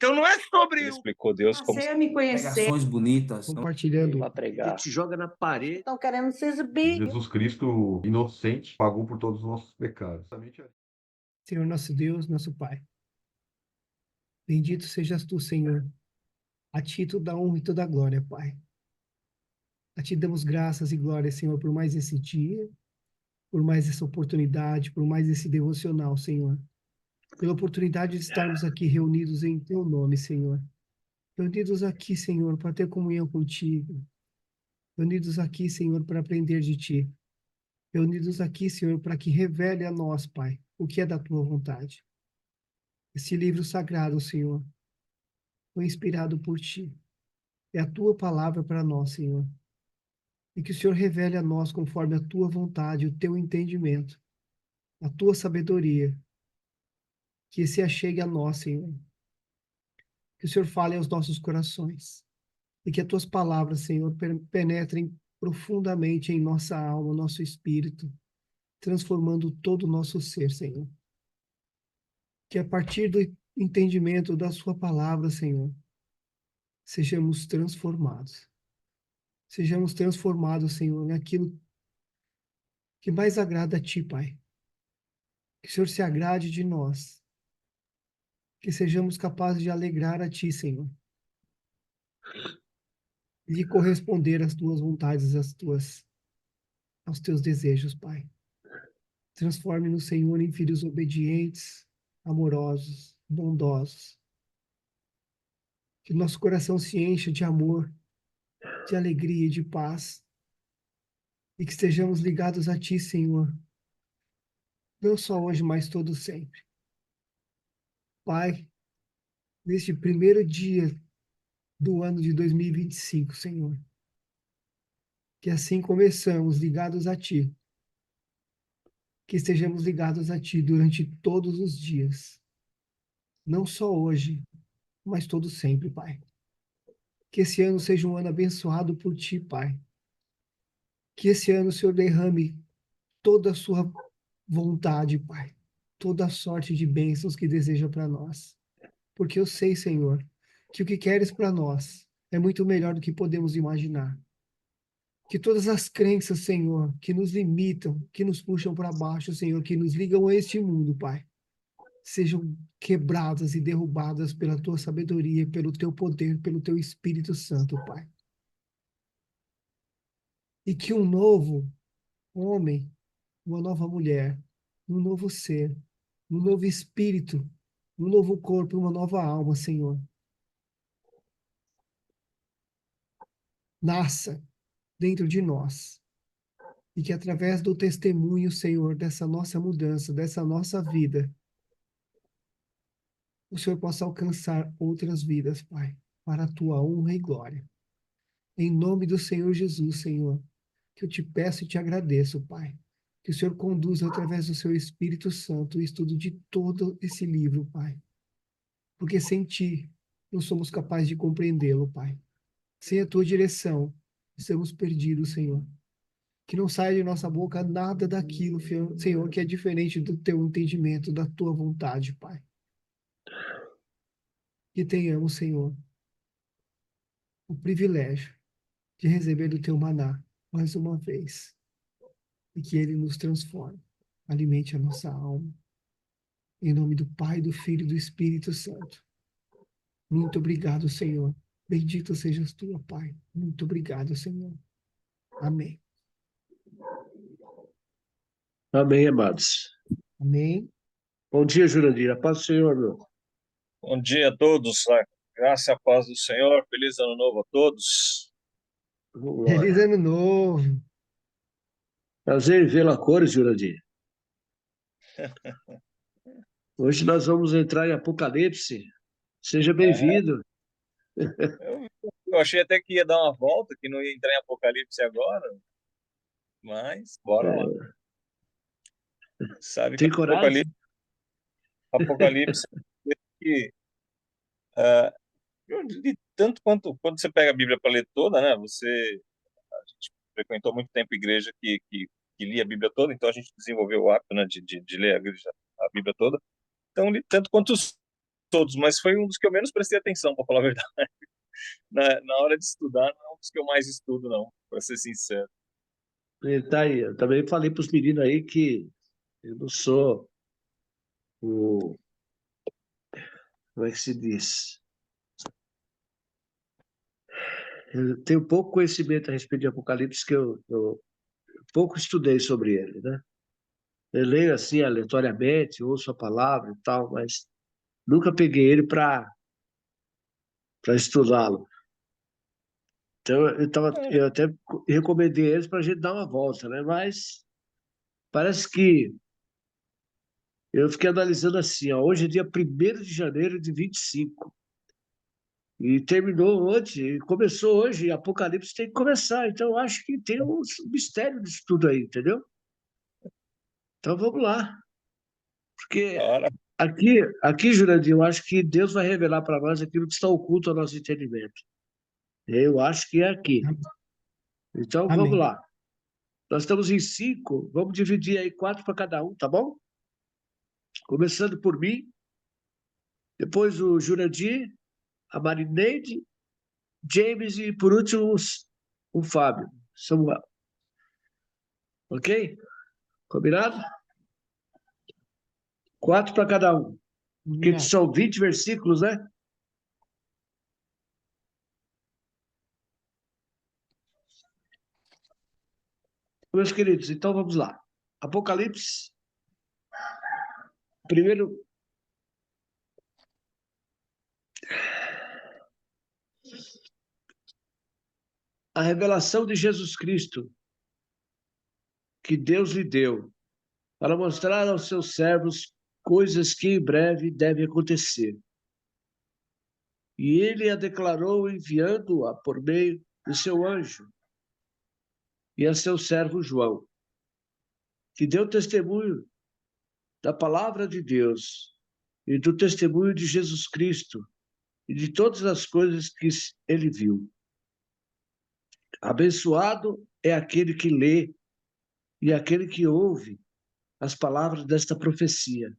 Então não é sobre Ele explicou Deus como Passei a me conhecer. Pregações bonitas. compartilhando. para pregar. te joga na parede. Estão querendo se exibir. Jesus Cristo, inocente, pagou por todos os nossos pecados. Senhor nosso Deus, nosso Pai. Bendito sejas tu, Senhor. A ti toda a honra e toda a glória, Pai. A ti damos graças e glórias, Senhor, por mais esse dia, por mais essa oportunidade, por mais esse devocional, Senhor. Pela oportunidade de estarmos aqui reunidos em teu nome, Senhor. Reunidos aqui, Senhor, para ter comunhão contigo. Reunidos aqui, Senhor, para aprender de ti. Reunidos aqui, Senhor, para que revele a nós, Pai, o que é da tua vontade. Esse livro sagrado, Senhor, foi inspirado por ti. É a tua palavra para nós, Senhor. E que o Senhor revele a nós conforme a tua vontade, o teu entendimento, a tua sabedoria. Que se achegue a nós, Senhor. Que o Senhor fale aos nossos corações. E que as tuas palavras, Senhor, penetrem profundamente em nossa alma, nosso espírito, transformando todo o nosso ser, Senhor. Que a partir do entendimento da sua palavra, Senhor, sejamos transformados. Sejamos transformados, Senhor, naquilo que mais agrada a ti, Pai. Que o Senhor se agrade de nós. Que sejamos capazes de alegrar a ti, Senhor. E de corresponder às tuas vontades, aos teus desejos, Pai. Transforme-nos, Senhor, em filhos obedientes, amorosos, bondosos. Que nosso coração se encha de amor, de alegria e de paz. E que estejamos ligados a ti, Senhor. Não só hoje, mas todo sempre. Pai, neste primeiro dia do ano de 2025, Senhor. Que assim começamos ligados a ti. Que estejamos ligados a ti durante todos os dias. Não só hoje, mas todo sempre, Pai. Que esse ano seja um ano abençoado por ti, Pai. Que esse ano o Senhor derrame toda a sua vontade, Pai. Toda a sorte de bênçãos que deseja para nós. Porque eu sei, Senhor, que o que queres para nós é muito melhor do que podemos imaginar. Que todas as crenças, Senhor, que nos limitam, que nos puxam para baixo, Senhor, que nos ligam a este mundo, Pai, sejam quebradas e derrubadas pela tua sabedoria, pelo teu poder, pelo teu Espírito Santo, Pai. E que um novo homem, uma nova mulher, um novo ser, um novo espírito, um novo corpo, uma nova alma, Senhor, nasça dentro de nós. E que através do testemunho, Senhor, dessa nossa mudança, dessa nossa vida, o Senhor possa alcançar outras vidas, Pai, para a tua honra e glória. Em nome do Senhor Jesus, Senhor, que eu te peço e te agradeço, Pai, que o Senhor conduza através do seu Espírito Santo o estudo de todo esse livro, Pai. Porque sem ti não somos capazes de compreendê-lo, Pai. Sem a tua direção, estamos perdidos, Senhor. Que não saia de nossa boca nada daquilo, Senhor, que é diferente do teu entendimento, da tua vontade, Pai. Que tenhamos, Senhor, o privilégio de receber do teu maná mais uma vez. E que ele nos transforme, alimente a nossa alma. Em nome do Pai, do Filho e do Espírito Santo. Muito obrigado, Senhor. Bendito sejas tu, Pai. Muito obrigado, Senhor. Amém. Amém, amados. Amém. Bom dia, Jurandir. A paz do Senhor, meu. Bom dia a todos. A graça e a paz do Senhor. Feliz ano novo a todos. Vamos lá. Feliz ano novo. Prazer em vê-lo a cores, Jurandir. Hoje nós vamos entrar em Apocalipse. Seja bem-vindo. Eu achei até que ia dar uma volta, que não ia entrar em Apocalipse agora, mas bora lá. Sabe que Tem coragem? Apocalipse que eu li tanto quanto quando você pega a Bíblia para ler toda, né? A gente frequentou muito tempo igreja que lia a Bíblia toda, então a gente desenvolveu o hábito, né, de ler a Bíblia toda. Então li tanto quanto todos, mas foi um dos que eu menos prestei atenção, para falar a verdade. Na hora de estudar, não é um dos que eu mais estudo, não, para ser sincero. Ele tá aí. Eu também falei para os meninos aí que eu não sou o. Como é que se diz? Eu tenho pouco conhecimento a respeito de Apocalipse, que eu pouco estudei sobre ele, né? Eu leio assim aleatoriamente, ouço a palavra e tal, mas nunca peguei ele para estudá-lo. Então eu até recomendei eles para a gente dar uma volta, né? Mas parece que eu fiquei analisando assim, ó, hoje é dia 1º de janeiro de 25 e terminou ontem, e começou hoje, e Apocalipse tem que começar, então eu acho que tem um mistério disso tudo aí, entendeu? Então vamos lá, porque Ora, aqui, Jurandir, eu acho que Deus vai revelar para nós aquilo que está oculto ao nosso entendimento. Eu acho que é aqui. Então vamos Amém. lá. Nós estamos em 5, vamos dividir aí 4 para cada um, tá bom? Começando por mim, depois o Jurandir, a Marineide, James e por último o Fábio, Samuel. Ok? Combinado? 4 para cada um. Que Combinado. são 20 versículos, né? Meus queridos, então vamos lá. Apocalipse, primeiro. A revelação de Jesus Cristo, que Deus lhe deu, para mostrar aos seus servos coisas que em breve devem acontecer. E ele a declarou enviando-a por meio do seu anjo e a seu servo João, que deu testemunho da palavra de Deus e do testemunho de Jesus Cristo e de todas as coisas que ele viu. Abençoado é aquele que lê e aquele que ouve as palavras desta profecia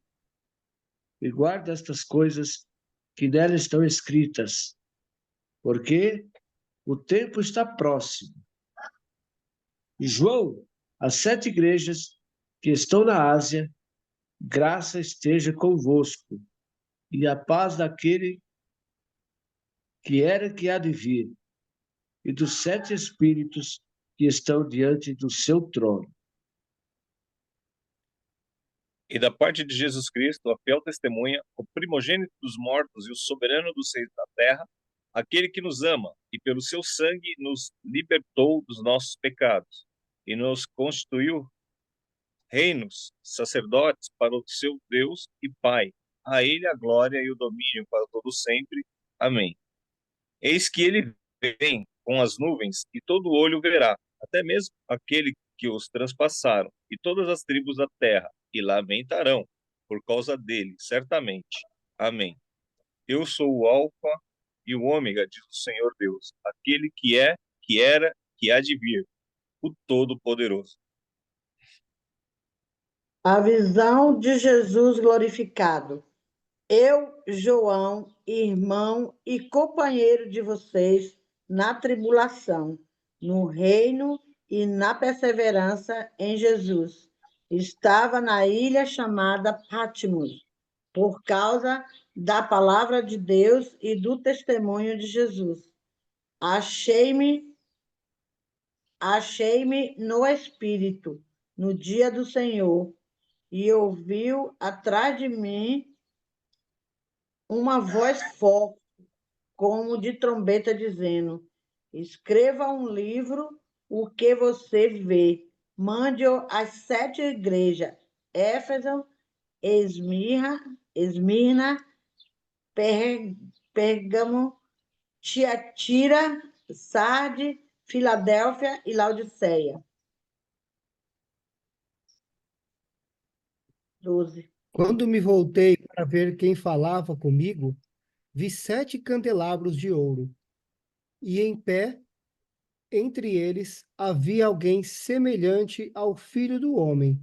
e guarda estas coisas que nela estão escritas, porque o tempo está próximo. E João, as 7 igrejas que estão na Ásia, graça esteja convosco, e a paz daquele que era que há de vir, e dos 7 espíritos que estão diante do seu trono. e da parte de Jesus Cristo, a fiel testemunha, o primogênito dos mortos e o soberano dos reis da terra, aquele que nos ama e pelo seu sangue nos libertou dos nossos pecados e nos constituiu reinos, sacerdotes para o seu Deus e Pai. A ele a glória e o domínio para todo sempre. Amém. Eis que ele vem com as nuvens e todo olho verá, até mesmo aquele que os transpassaram, e todas as tribos da terra, e lamentarão por causa dele, certamente. Amém. Eu sou o Alfa e o Ômega, diz o Senhor Deus, aquele que é, que era, que há de vir, o Todo-Poderoso. A visão de Jesus glorificado. Eu, João, irmão e companheiro de vocês na tribulação, no reino e na perseverança em Jesus. Estava na ilha chamada Patmos, por causa da palavra de Deus e do testemunho de Jesus. Achei-me no Espírito, no dia do Senhor, e ouviu atrás de mim uma voz forte, como de trombeta, dizendo: escreva um livro, o que você vê. Mande-o às 7 igrejas: Éfeso, Esmirna, Pérgamo, Tiatira, Sarde, Filadélfia e Laodiceia. 12. Quando me voltei para ver quem falava comigo, vi 7 candelabros de ouro, e em pé, entre eles, havia alguém semelhante ao Filho do Homem.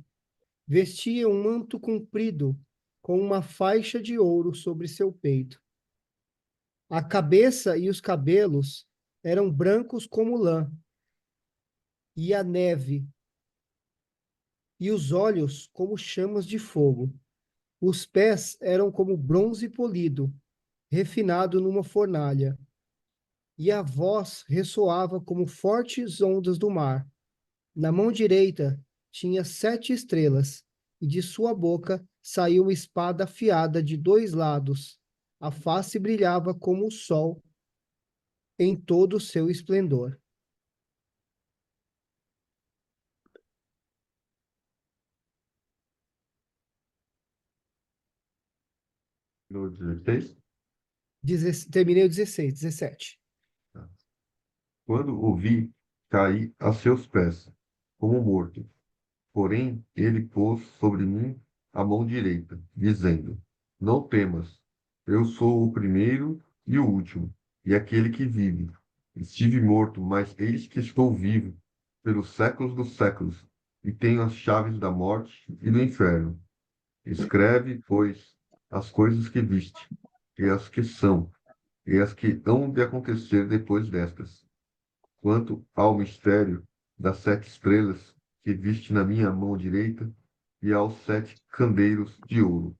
Vestia um manto comprido com uma faixa de ouro sobre seu peito. A cabeça e os cabelos eram brancos como lã, e a neve, e os olhos como chamas de fogo. Os pés eram como bronze polido, refinado numa fornalha, e a voz ressoava como fortes ondas do mar. Na mão direita tinha 7 estrelas, e de sua boca saiu uma espada afiada de 2 lados. A face brilhava como o sol em todo o seu esplendor. No 16. Terminei o 16, 17. Quando o vi, caí a seus pés, como morto. Porém, ele pôs sobre mim a mão direita, dizendo: Não temas, eu sou o primeiro e o último, e aquele que vive. Estive morto, mas eis que estou vivo pelos séculos dos séculos, e tenho as chaves da morte e do inferno. Escreve, pois, as coisas que viste, e as que são, e as que hão de acontecer depois destas. Quanto ao mistério das 7 estrelas que viste na minha mão direita e aos 7 candeiros de ouro.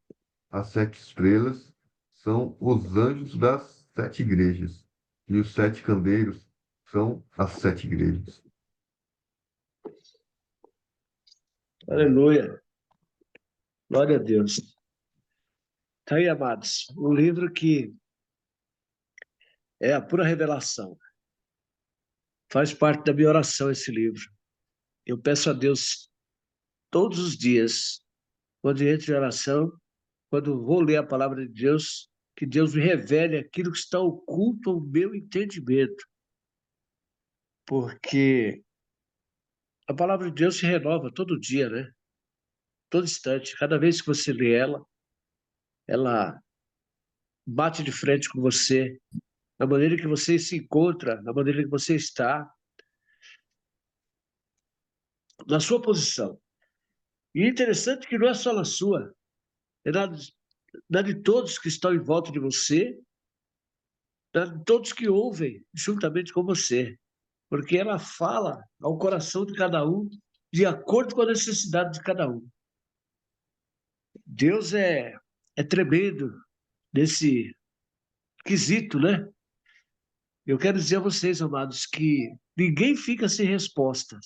As 7 estrelas são os anjos das 7 igrejas, e os 7 candeiros são as 7 igrejas. Aleluia. Glória a Deus. Tá aí, amados, um livro que é a pura revelação. Faz parte da minha oração esse livro. Eu peço a Deus todos os dias, quando entro em oração, quando vou ler a palavra de Deus, que Deus me revele aquilo que está oculto ao meu entendimento. Porque a palavra de Deus se renova todo dia, né? Todo instante. Cada vez que você lê ela, ela bate de frente com você, na maneira que você se encontra, na maneira que você está, na sua posição. E é interessante que não é só na sua, é na de todos que estão em volta de você, na de todos que ouvem juntamente com você, porque ela fala ao coração de cada um de acordo com a necessidade de cada um. Deus é tremendo nesse quesito, né? Eu quero dizer a vocês, amados, que ninguém fica sem resposta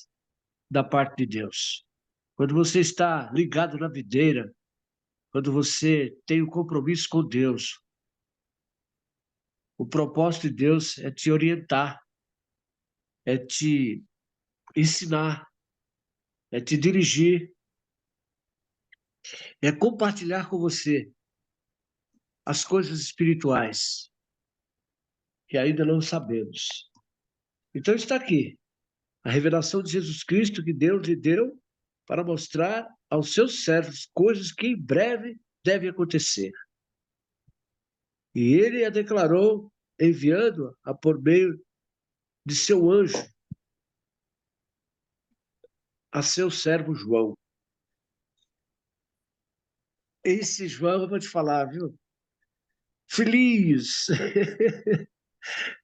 da parte de Deus. Quando você está ligado na videira, quando você tem um compromisso com Deus, o propósito de Deus é te orientar, é te ensinar, é te dirigir, é compartilhar com você as coisas espirituais que ainda não sabemos. Então está aqui a revelação de Jesus Cristo que Deus lhe deu para mostrar aos seus servos coisas que em breve devem acontecer. E ele a declarou enviando-a por meio de seu anjo a seu servo João. Esse João, eu vou te falar, viu? Feliz!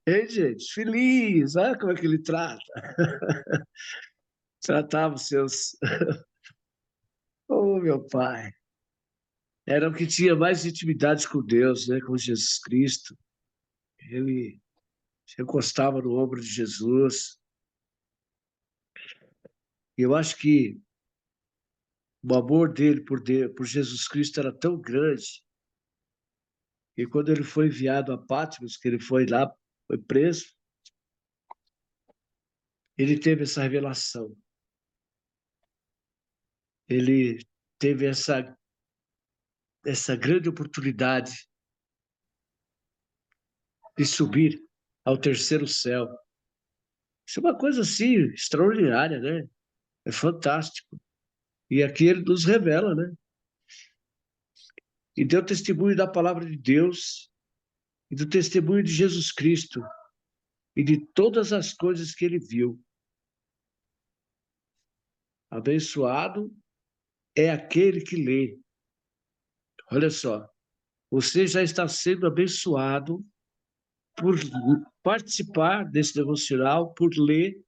Hein, gente? Feliz! Olha como é que ele trata. Tratava os seus... Oh, meu pai! Era o que tinha mais intimidade com Deus, né? Com Jesus Cristo. Ele se encostava no ombro de Jesus. E eu acho que o amor dele por Jesus Cristo era tão grande. E quando ele foi enviado a Patmos, que ele foi lá, foi preso, ele teve essa revelação. Ele teve essa grande oportunidade de subir ao terceiro céu. Isso é uma coisa assim extraordinária, né? É fantástico. E aqui ele nos revela, né? E deu testemunho da palavra de Deus e do testemunho de Jesus Cristo e de todas as coisas que ele viu. Abençoado é aquele que lê, Olha só, você já está sendo abençoado por participar desse devocional, por ler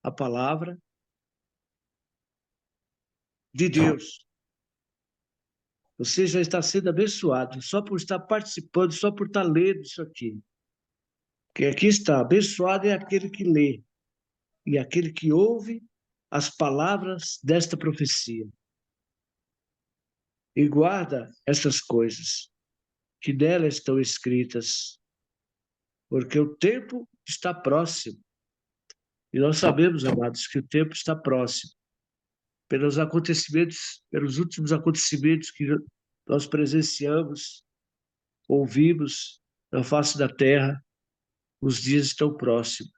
a palavra de Deus. Você já está sendo abençoado só por estar participando, só por estar lendo isso aqui. Porque aqui está, abençoado é aquele que lê e aquele que ouve as palavras desta profecia e guarda essas coisas que nela estão escritas, porque o tempo está próximo. E nós sabemos, amados, que o tempo está próximo. Pelos acontecimentos, pelos últimos acontecimentos que nós presenciamos, ouvimos na face da terra, os dias estão próximos.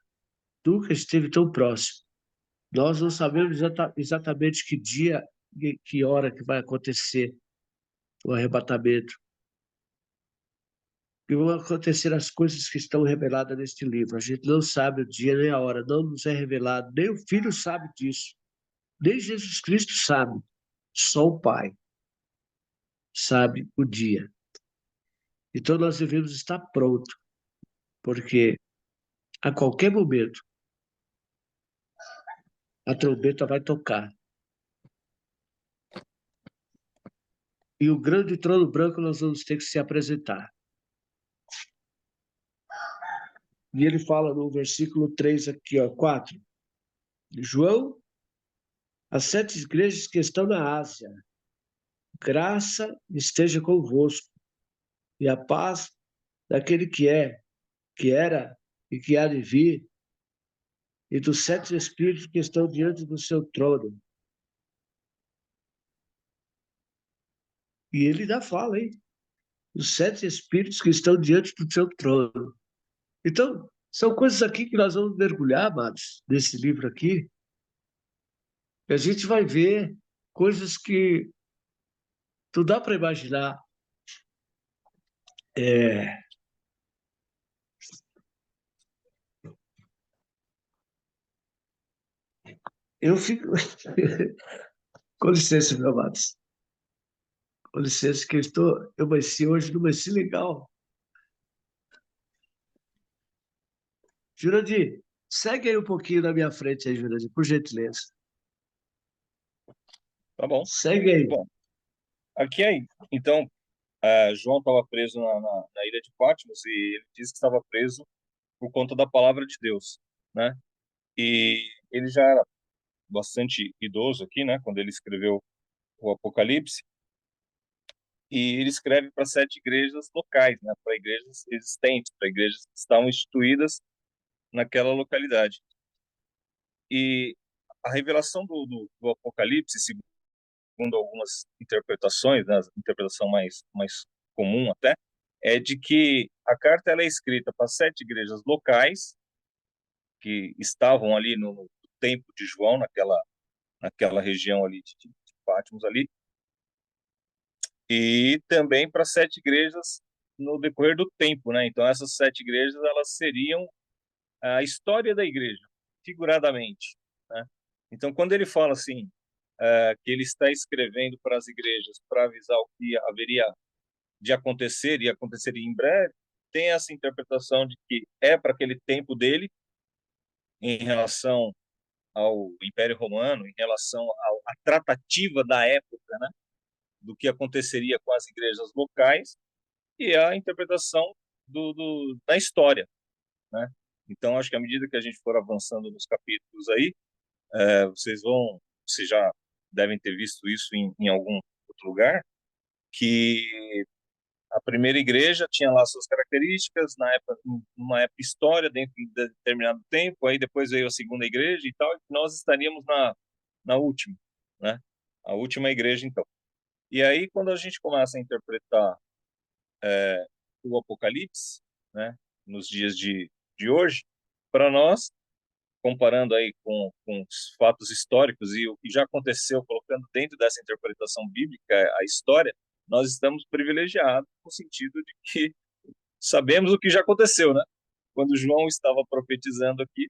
Nunca esteve tão próximo. Nós não sabemos exatamente que dia e que hora que vai acontecer o arrebatamento. E vão acontecer as coisas que estão reveladas neste livro. A gente não sabe o dia nem a hora, não nos é revelado, nem o Filho sabe disso, nem Jesus Cristo sabe, só o Pai sabe o dia. Então nós devemos estar pronto, porque a qualquer momento a trombeta vai tocar. E o grande trono branco nós vamos ter que se apresentar. E ele fala no versículo 3 aqui, 4. João, as 7 igrejas que estão na Ásia, graça esteja convosco, e a paz daquele que é, que era e que há de vir, e dos 7 espíritos que estão diante do seu trono. E ele ainda fala, hein? Os 7 espíritos que estão diante do seu trono. Então, são coisas aqui que nós vamos mergulhar, amados, nesse livro aqui, e a gente vai ver coisas que não dá para imaginar. É, eu fico. Com licença, meu amados. Com licença, que eu amanheci hoje, não amanheci legal. Jurandir, segue aí um pouquinho na minha frente aí, Jurandir, por gentileza. Tá bom. Segue aí. Bom, aqui aí. Então, João estava preso na ilha de Patmos e ele disse que estava preso por conta da palavra de Deus, né? E ele já era bastante idoso aqui, né? Quando ele escreveu o Apocalipse. E ele escreve para 7 igrejas locais, né? Para igrejas existentes, para igrejas que estavam instituídas naquela localidade. E a revelação do Apocalipse, segundo algumas interpretações, né, a interpretação mais comum até, é de que a carta ela é escrita para 7 igrejas locais que estavam ali no tempo de João, naquela região ali de Patmos ali, e também para 7 igrejas no decorrer do tempo, né? Então essas 7 igrejas elas seriam a história da igreja, figuradamente, né? Então quando ele fala assim que ele está escrevendo para as igrejas para avisar o que haveria de acontecer e aconteceria em breve, tem essa interpretação de que é para aquele tempo dele em relação ao Império Romano, em relação à tratativa da época, né, do que aconteceria com as igrejas locais e a interpretação da história, né? Então, acho que à medida que a gente for avançando nos capítulos aí, vocês já devem ter visto isso em algum outro lugar, que a primeira igreja tinha lá suas características, numa época história, dentro de determinado tempo, aí depois veio a segunda igreja e tal, e nós estaríamos na última, né? A última igreja, então. E aí, quando a gente começa a interpretar o Apocalipse, né, nos dias de hoje, para nós, comparando aí com os fatos históricos e o que já aconteceu, colocando dentro dessa interpretação bíblica a história, nós estamos privilegiados no sentido de que sabemos o que já aconteceu, né? Quando João estava profetizando aqui,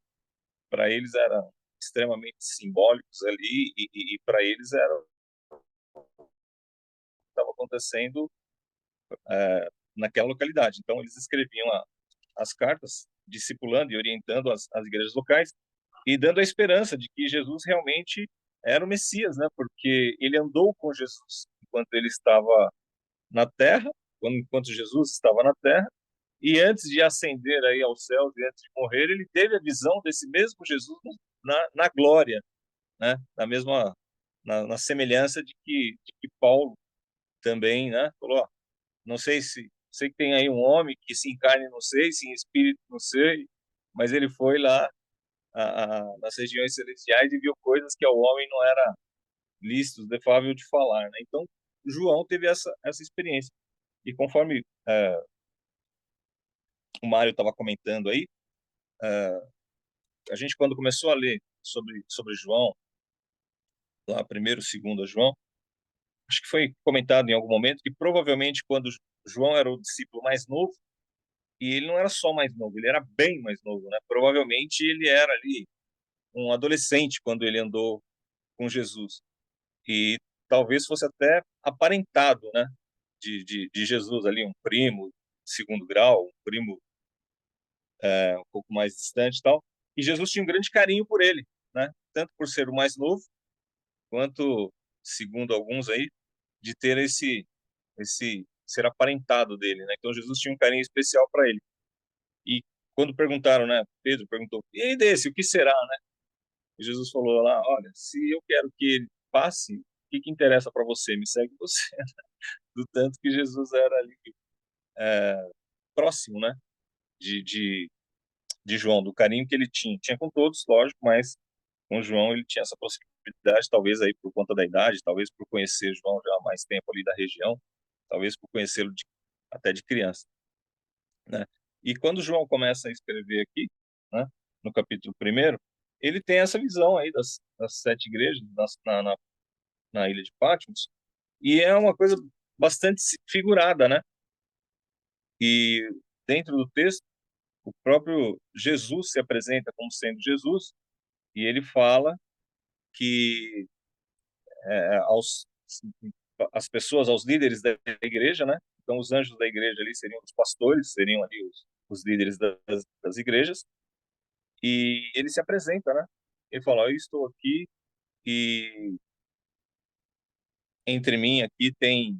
para eles eram extremamente simbólicos ali e para eles era estava acontecendo naquela localidade. Então, eles escreviam as cartas, discipulando e orientando as igrejas locais e dando a esperança de que Jesus realmente era o Messias, né? Porque ele andou com Jesus enquanto ele estava na terra, enquanto Jesus estava na terra, e antes de ascender aí aos céus e antes de morrer, ele teve a visão desse mesmo Jesus na glória, né? Na semelhança de que Paulo também, né? Falou, ó, não sei que tem aí um homem que se encarne, não sei, se em espírito, não sei, mas ele foi lá nas regiões celestiais e viu coisas que ao homem não era lícito, defável de falar, né? Então, João teve essa experiência. E conforme o Mário estava comentando aí, a gente quando começou a ler sobre João, lá primeiro, segundo João, acho que foi comentado em algum momento que provavelmente quando João era o discípulo mais novo, e ele não era só mais novo, ele era bem mais novo, né? Provavelmente ele era ali um adolescente quando ele andou com Jesus. E talvez fosse até aparentado, né? De Jesus ali, um primo de segundo grau, um primo um pouco mais distante e tal. E Jesus tinha um grande carinho por ele, né? Tanto por ser o mais novo, quanto, segundo alguns aí, de ter esse ser aparentado dele, né? Então Jesus tinha um carinho especial para ele. E quando perguntaram, né? Pedro perguntou: "E aí desse, o que será, né?" E Jesus falou lá: "Olha, se eu quero que ele passe, o que interessa para você? Me segue você." Do tanto que Jesus era ali próximo, né? De João, do carinho que ele tinha. Tinha com todos, lógico, mas com João ele tinha essa possibilidade, talvez aí por conta da idade, talvez por conhecer João já há mais tempo ali da região, talvez por conhecê-lo até de criança, né? E quando João começa a escrever aqui, né, no capítulo 1, ele tem essa visão aí das 7 igrejas na ilha de Patmos, e é uma coisa bastante figurada, né? E dentro do texto, o próprio Jesus se apresenta como sendo Jesus, e ele fala que aos as pessoas, aos líderes da igreja, né? Então, os anjos da igreja ali seriam os pastores, seriam ali os líderes das igrejas, e ele se apresenta, né? Ele fala: "Eu estou aqui e entre mim aqui tem,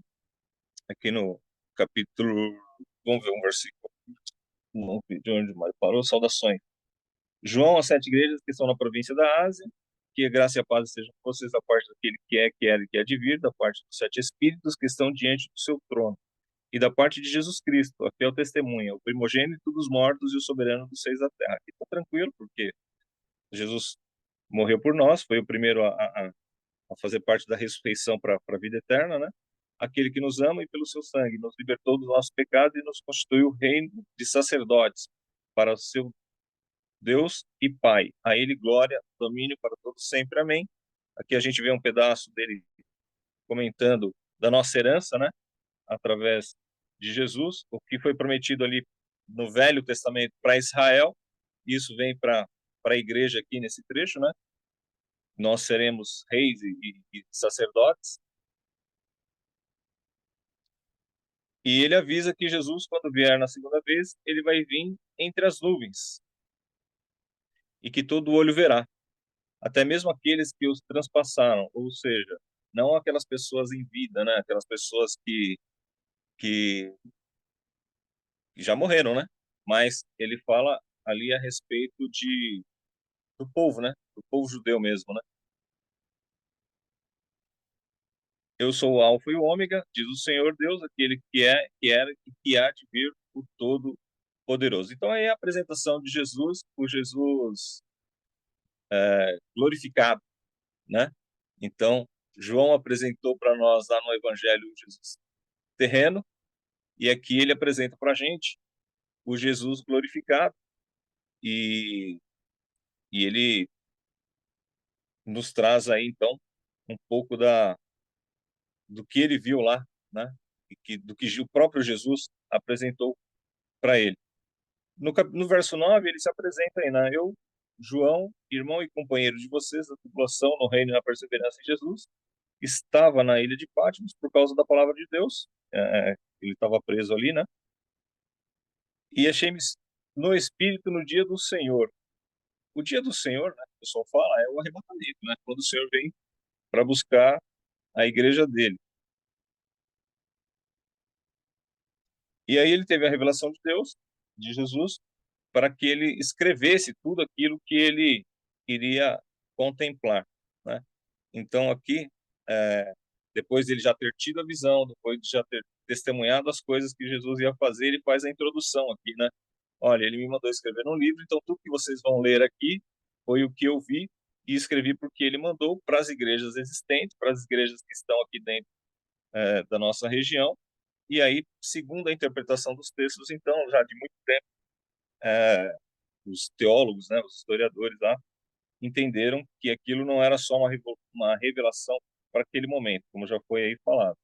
aqui no capítulo, vamos ver um versículo, não sei de onde mais parou, saudações. João, às 7 igrejas que estão na província da Ásia, que a graça e a paz estejam com vocês da parte daquele que é, que era e que há de vir, da parte dos 7 espíritos que estão diante do seu trono, e da parte de Jesus Cristo, a fiel testemunha, o primogênito dos mortos e o soberano dos seis da terra." Aqui está tranquilo, porque Jesus morreu por nós, foi o primeiro a fazer parte da ressurreição para a vida eterna, né? Aquele que nos ama e pelo seu sangue nos libertou dos nossos pecados e nos constituiu reino de sacerdotes para o seu Deus e Pai. A ele glória, domínio para todos sempre. Amém. Aqui a gente vê um pedaço dele comentando da nossa herança, né? Através de Jesus, o que foi prometido ali no Velho Testamento para Israel, isso vem para a igreja aqui nesse trecho, né? Nós seremos reis e sacerdotes. E ele avisa que Jesus, quando vier na segunda vez, ele vai vir entre as nuvens e que todo olho verá, até mesmo aqueles que os transpassaram, ou seja, não aquelas pessoas em vida, né? Aquelas pessoas que já morreram, né? Mas ele fala ali a respeito do povo, né? Do povo judeu mesmo, né? "Eu sou o Alfa e o Ômega, diz o Senhor Deus, aquele que é, que era e que há de vir, o Todo-Poderoso." Então aí é a apresentação de Jesus, o Jesus glorificado, né? Então, João apresentou para nós lá no Evangelho o Jesus terreno, e aqui ele apresenta para a gente o Jesus glorificado, e, e ele nos traz aí, então, um pouco do que ele viu lá, né? Do que o próprio Jesus apresentou para ele. No verso 9, ele se apresenta aí, né? "Eu, João, irmão e companheiro de vocês da tribulação no reino e na perseverança em Jesus, estava na ilha de Patmos por causa da palavra de Deus ele estava preso ali, né? E achei-me no Espírito no dia do Senhor. O dia do Senhor, né, o pessoal fala, é o arrebatamento, né? Quando o Senhor vem para buscar a igreja dele. E aí ele teve a revelação de Deus, de Jesus, para que ele escrevesse tudo aquilo que ele iria contemplar, né? Então aqui, depois de ele já ter tido a visão, depois de já ter testemunhado as coisas que Jesus ia fazer, ele faz a introdução aqui, né? Olha, ele me mandou escrever um livro, então tudo que vocês vão ler aqui foi o que eu vi e escrevi porque ele mandou para as igrejas existentes, para as igrejas que estão aqui dentro da nossa região. E aí, segundo a interpretação dos textos, então, já de muito tempo, os teólogos, né, os historiadores lá, entenderam que aquilo não era só uma revelação para aquele momento, como já foi aí falado.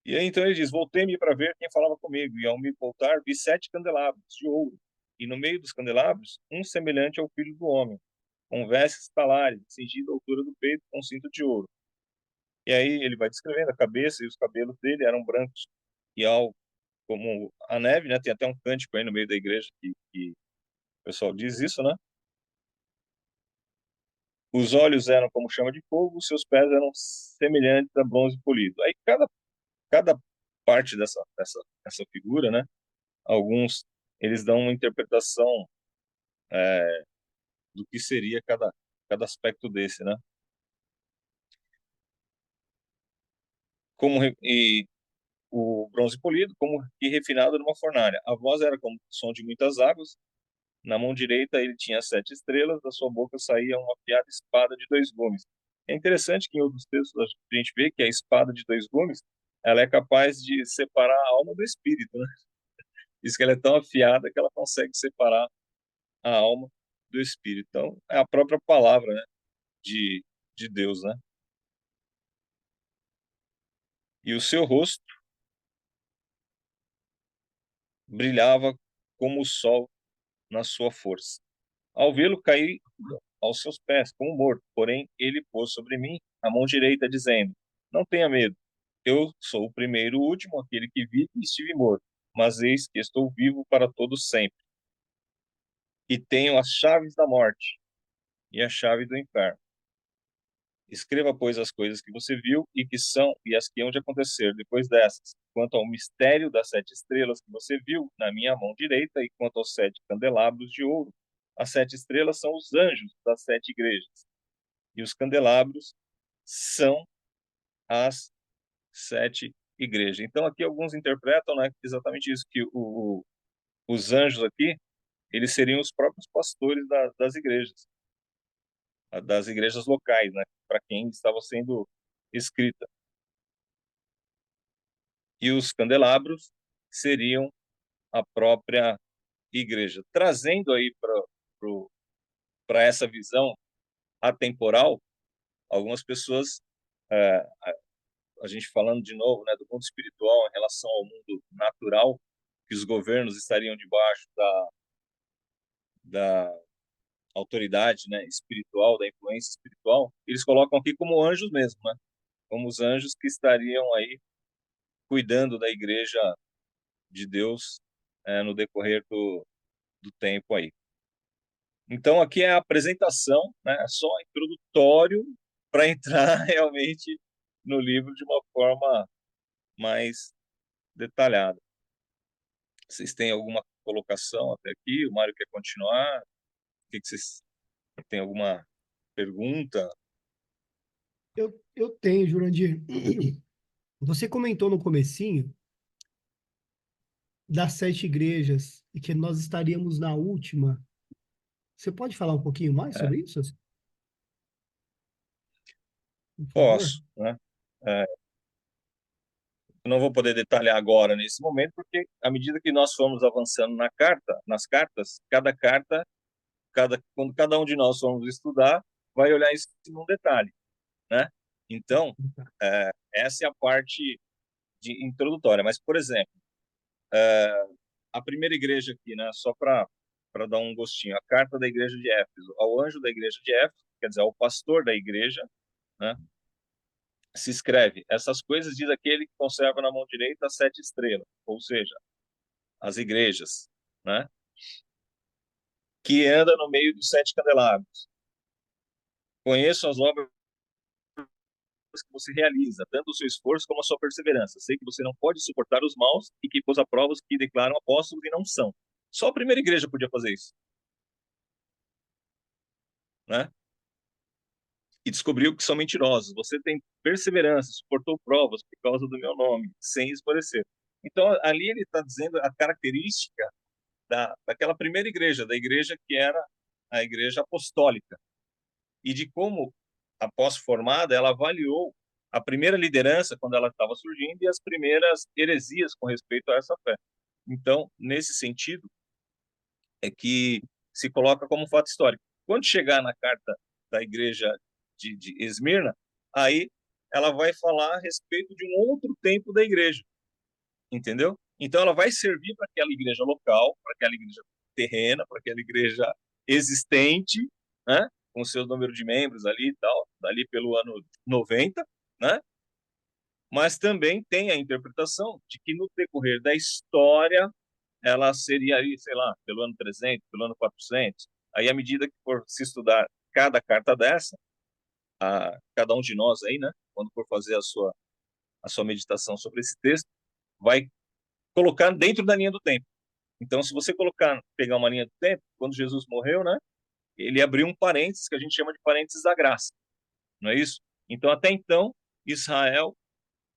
E aí, então, ele diz, voltei-me para ver quem falava comigo, e ao me voltar, vi 7 candelabros de ouro, e no meio dos candelabros, um semelhante ao Filho do Homem, com vestes talares, cingido à altura do peito, com cinto de ouro. E aí ele vai descrevendo a cabeça e os cabelos dele eram brancos e algo como a neve, né? Tem até um cântico aí no meio da igreja que o pessoal diz isso, né? Os olhos eram como chama de fogo, os seus pés eram semelhantes a bronze polido. Aí cada parte dessa figura, né? Alguns eles dão uma interpretação do que seria cada aspecto desse, né? E o bronze polido, como que refinado numa fornalha. A voz era como o som de muitas águas. Na mão direita ele tinha 7 estrelas, da sua boca saía uma afiada espada de 2 gumes. É interessante que em outros textos a gente vê que a espada de 2 gumes, ela é capaz de separar a alma do espírito, né? Diz que ela é tão afiada que ela consegue separar a alma do espírito. Então, é a própria palavra, né, de Deus, né? E o seu rosto brilhava como o sol na sua força. Ao vê-lo, caí aos seus pés, como morto. Porém, ele pôs sobre mim a mão direita, dizendo: Não tenha medo. Eu sou o primeiro e o último, aquele que vive e estive morto. Mas eis que estou vivo para todo sempre. E tenho as chaves da morte e a chave do inferno. Escreva, pois, as coisas que você viu e que são e as que hão de acontecer depois dessas. Quanto ao mistério das 7 estrelas que você viu na minha mão direita e quanto aos 7 candelabros de ouro, as 7 estrelas são os anjos das 7 igrejas e os candelabros são as 7 igrejas. Então aqui alguns interpretam, né, exatamente isso, que os anjos aqui, eles seriam os próprios pastores das igrejas locais, né, para quem estava sendo escrita. E os candelabros seriam a própria igreja. Trazendo aí para essa visão atemporal, algumas pessoas, a gente falando de novo, né, do mundo espiritual em relação ao mundo natural, que os governos estariam debaixo da autoridade, né, espiritual, da influência espiritual, eles colocam aqui como anjos mesmo, né, como os anjos que estariam aí cuidando da igreja de Deus no decorrer do tempo aí. Então, aqui é a apresentação, né, é só introdutório para entrar realmente no livro de uma forma mais detalhada. Vocês têm alguma colocação até aqui? O Mário quer continuar? O que vocês têm alguma pergunta? Eu tenho, Jurandir. Você comentou no comecinho das 7 igrejas e que nós estaríamos na última. Você pode falar um pouquinho mais É, sobre isso, por favor? posso, né? É, eu não vou poder detalhar agora nesse momento, porque à medida que nós formos avançando nas cartas, quando cada um de nós formos estudar, vai olhar isso num detalhe, né? Então, essa é a parte introdutória. Mas, por exemplo, a primeira igreja aqui, né? Só para dar um gostinho, a carta da igreja de Éfeso, ao anjo da igreja de Éfeso, quer dizer, ao pastor da igreja, né? se escreve: essas coisas diz aquele que conserva na mão direita as 7 estrelas, ou seja, as igrejas, né? Que anda no meio dos 7 candelabros. Conheço as obras que você realiza, tanto o seu esforço como a sua perseverança. Sei que você não pode suportar os maus e que pôs a prova os que declaram apóstolos e não são. Só a primeira igreja podia fazer isso, né? E descobriu que são mentirosos. Você tem perseverança, suportou provas por causa do meu nome, sem esmorecer. Então, ali ele está dizendo a característica daquela primeira igreja, da igreja que era a igreja apostólica, e de como, após formada, ela avaliou a primeira liderança quando ela estava surgindo e as primeiras heresias com respeito a essa fé. Então, nesse sentido, é que se coloca como fato histórico. Quando chegar na carta da igreja de Esmirna, aí ela vai falar a respeito de um outro tempo da igreja, entendeu? Então ela vai servir para aquela igreja local, para aquela igreja terrena, para aquela igreja existente, né? Com o seu número de membros ali e tal, ali pelo ano 90, né? Mas também tem a interpretação de que no decorrer da história ela seria aí, sei lá, pelo ano 300, pelo ano 400. Aí, à medida que for se estudar cada carta dessa, cada um de nós aí, né, quando for fazer a sua meditação sobre esse texto, vai colocar dentro da linha do tempo. Então, se você pegar uma linha do tempo, quando Jesus morreu, né, ele abriu um parênteses que a gente chama de parênteses da graça, não é isso? Então, até então, Israel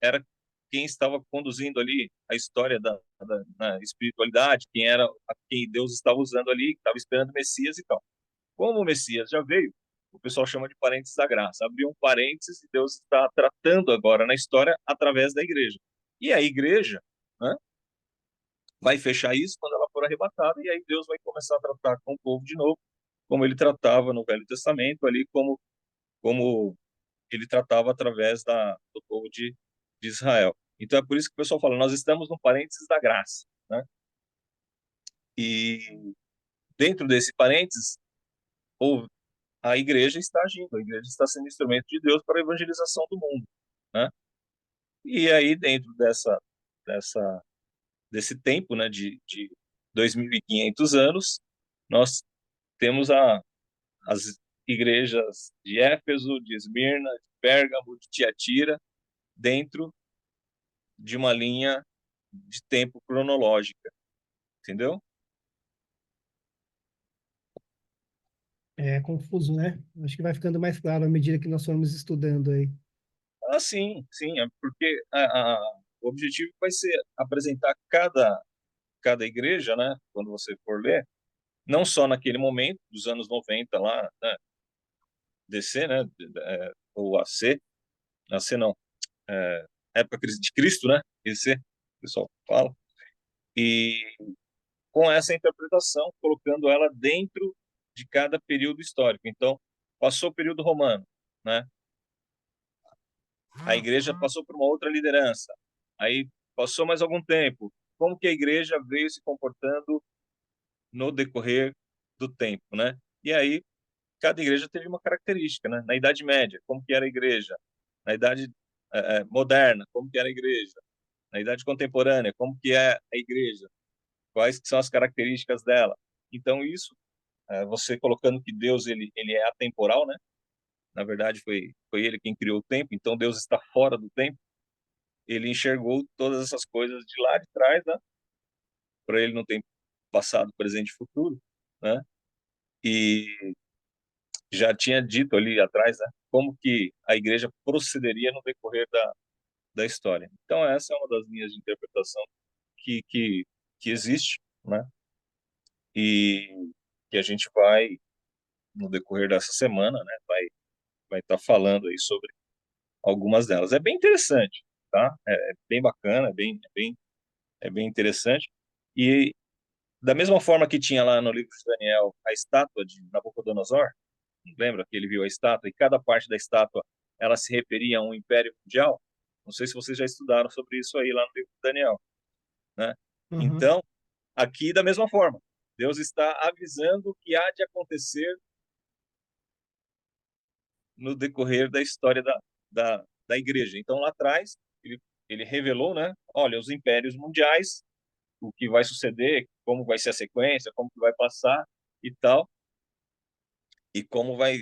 era quem estava conduzindo ali a história na espiritualidade, quem era a quem Deus estava usando ali, que estava esperando o Messias e tal. Como o Messias já veio, o pessoal chama de parênteses da graça. Abriu um parênteses e Deus está tratando agora na história através da igreja. E a igreja, né, vai fechar isso quando ela for arrebatada, e aí Deus vai começar a tratar com o povo de novo, como ele tratava no Velho Testamento, ali como ele tratava através do povo de Israel. Então é por isso que o pessoal fala, nós estamos no parênteses da graça, né? E dentro desse parênteses, a igreja está agindo, a igreja está sendo instrumento de Deus para a evangelização do mundo, né? E aí dentro desse tempo, né, de 2.500 anos, nós temos as igrejas de Éfeso, de Esmirna, de Pérgamo, de Tiatira, dentro de uma linha de tempo cronológica, entendeu? É confuso, né? Acho que vai ficando mais claro à medida que nós formos estudando aí. Ah, sim, sim, é porque o objetivo vai ser apresentar cada igreja, né, quando você for ler, não só naquele momento, dos anos 90 lá, né, DC, né, ou AC não, época de Cristo, né, DC, o pessoal fala, e com essa interpretação, colocando ela dentro de cada período histórico. Então, passou o período romano, né, a igreja passou por uma outra liderança, aí passou mais algum tempo, como que a igreja veio se comportando no decorrer do tempo, né? E aí cada igreja teve uma característica, né? Na Idade Média, como que era a igreja? Na Idade Moderna, como que era a igreja? Na Idade Contemporânea, como que é a igreja? Quais que são as características dela? Então isso, você colocando que Deus ele é atemporal, né? Na verdade foi ele quem criou o tempo, então Deus está fora do tempo. Ele enxergou todas essas coisas de lá de trás, né? Para ele não tem passado, presente e futuro, né? E já tinha dito ali atrás, né, como que a igreja procederia no decorrer da história. Então, essa é uma das linhas de interpretação que existe, né, e que a gente vai, no decorrer dessa semana, né, vai estar falando aí sobre algumas delas. É bem interessante, tá? É bem bacana, é bem interessante. E da mesma forma que tinha lá no livro de Daniel a estátua de Nabucodonosor, lembra que ele viu a estátua e cada parte da estátua ela se referia a um império mundial? Não sei se vocês já estudaram sobre isso aí lá no livro de Daniel, né? Uhum. Então, aqui da mesma forma, Deus está avisando o que há de acontecer no decorrer da história da igreja. Então, lá atrás, ele revelou, né? Olha, os impérios mundiais, o que vai suceder, como vai ser a sequência, como que vai passar e tal, e como vai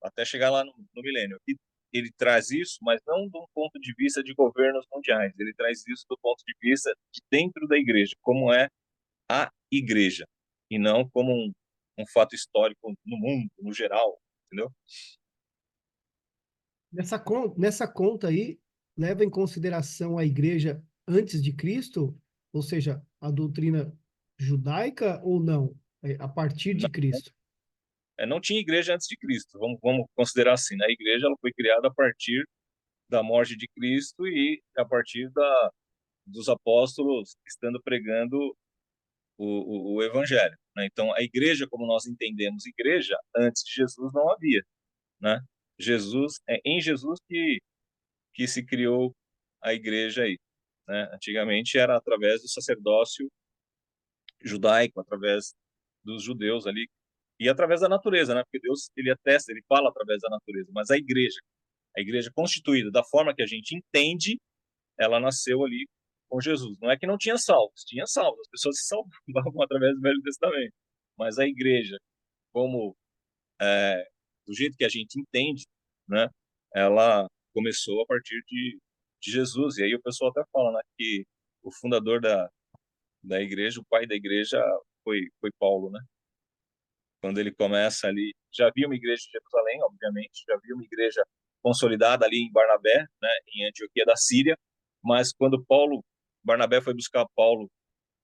até chegar lá no milênio. E ele traz isso, mas não de um ponto de vista de governos mundiais, ele traz isso do ponto de vista de dentro da igreja, como é a igreja, e não como um fato histórico no mundo, no geral, entendeu? Nessa conta aí, leva em consideração a igreja antes de Cristo, ou seja, a doutrina judaica ou não? A partir de Não, Cristo. não tinha igreja antes de Cristo, vamos considerar assim, né? A igreja ela foi criada a partir da morte de Cristo e a partir dos apóstolos estando pregando o evangelho, né? Então, a igreja, como nós entendemos igreja, antes de Jesus não havia, né? É em Jesus que se criou a igreja aí, né? Antigamente era através do sacerdócio judaico, através dos judeus ali e através da natureza, né? Porque Deus ele atesta, ele fala através da natureza, mas a igreja constituída da forma que a gente entende, ela nasceu ali com Jesus. Não é que não tinha salvos, as pessoas se salvavam através do Velho Testamento, mas a igreja, como do jeito que a gente entende, né? Ela começou a partir de Jesus. E aí o pessoal até fala, né, que o fundador da igreja, o pai da igreja, foi Paulo, né? Quando ele começa ali, já havia uma igreja em Jerusalém, obviamente, já havia uma igreja consolidada ali em Barnabé, né, em Antioquia da Síria, mas quando Barnabé foi buscar Paulo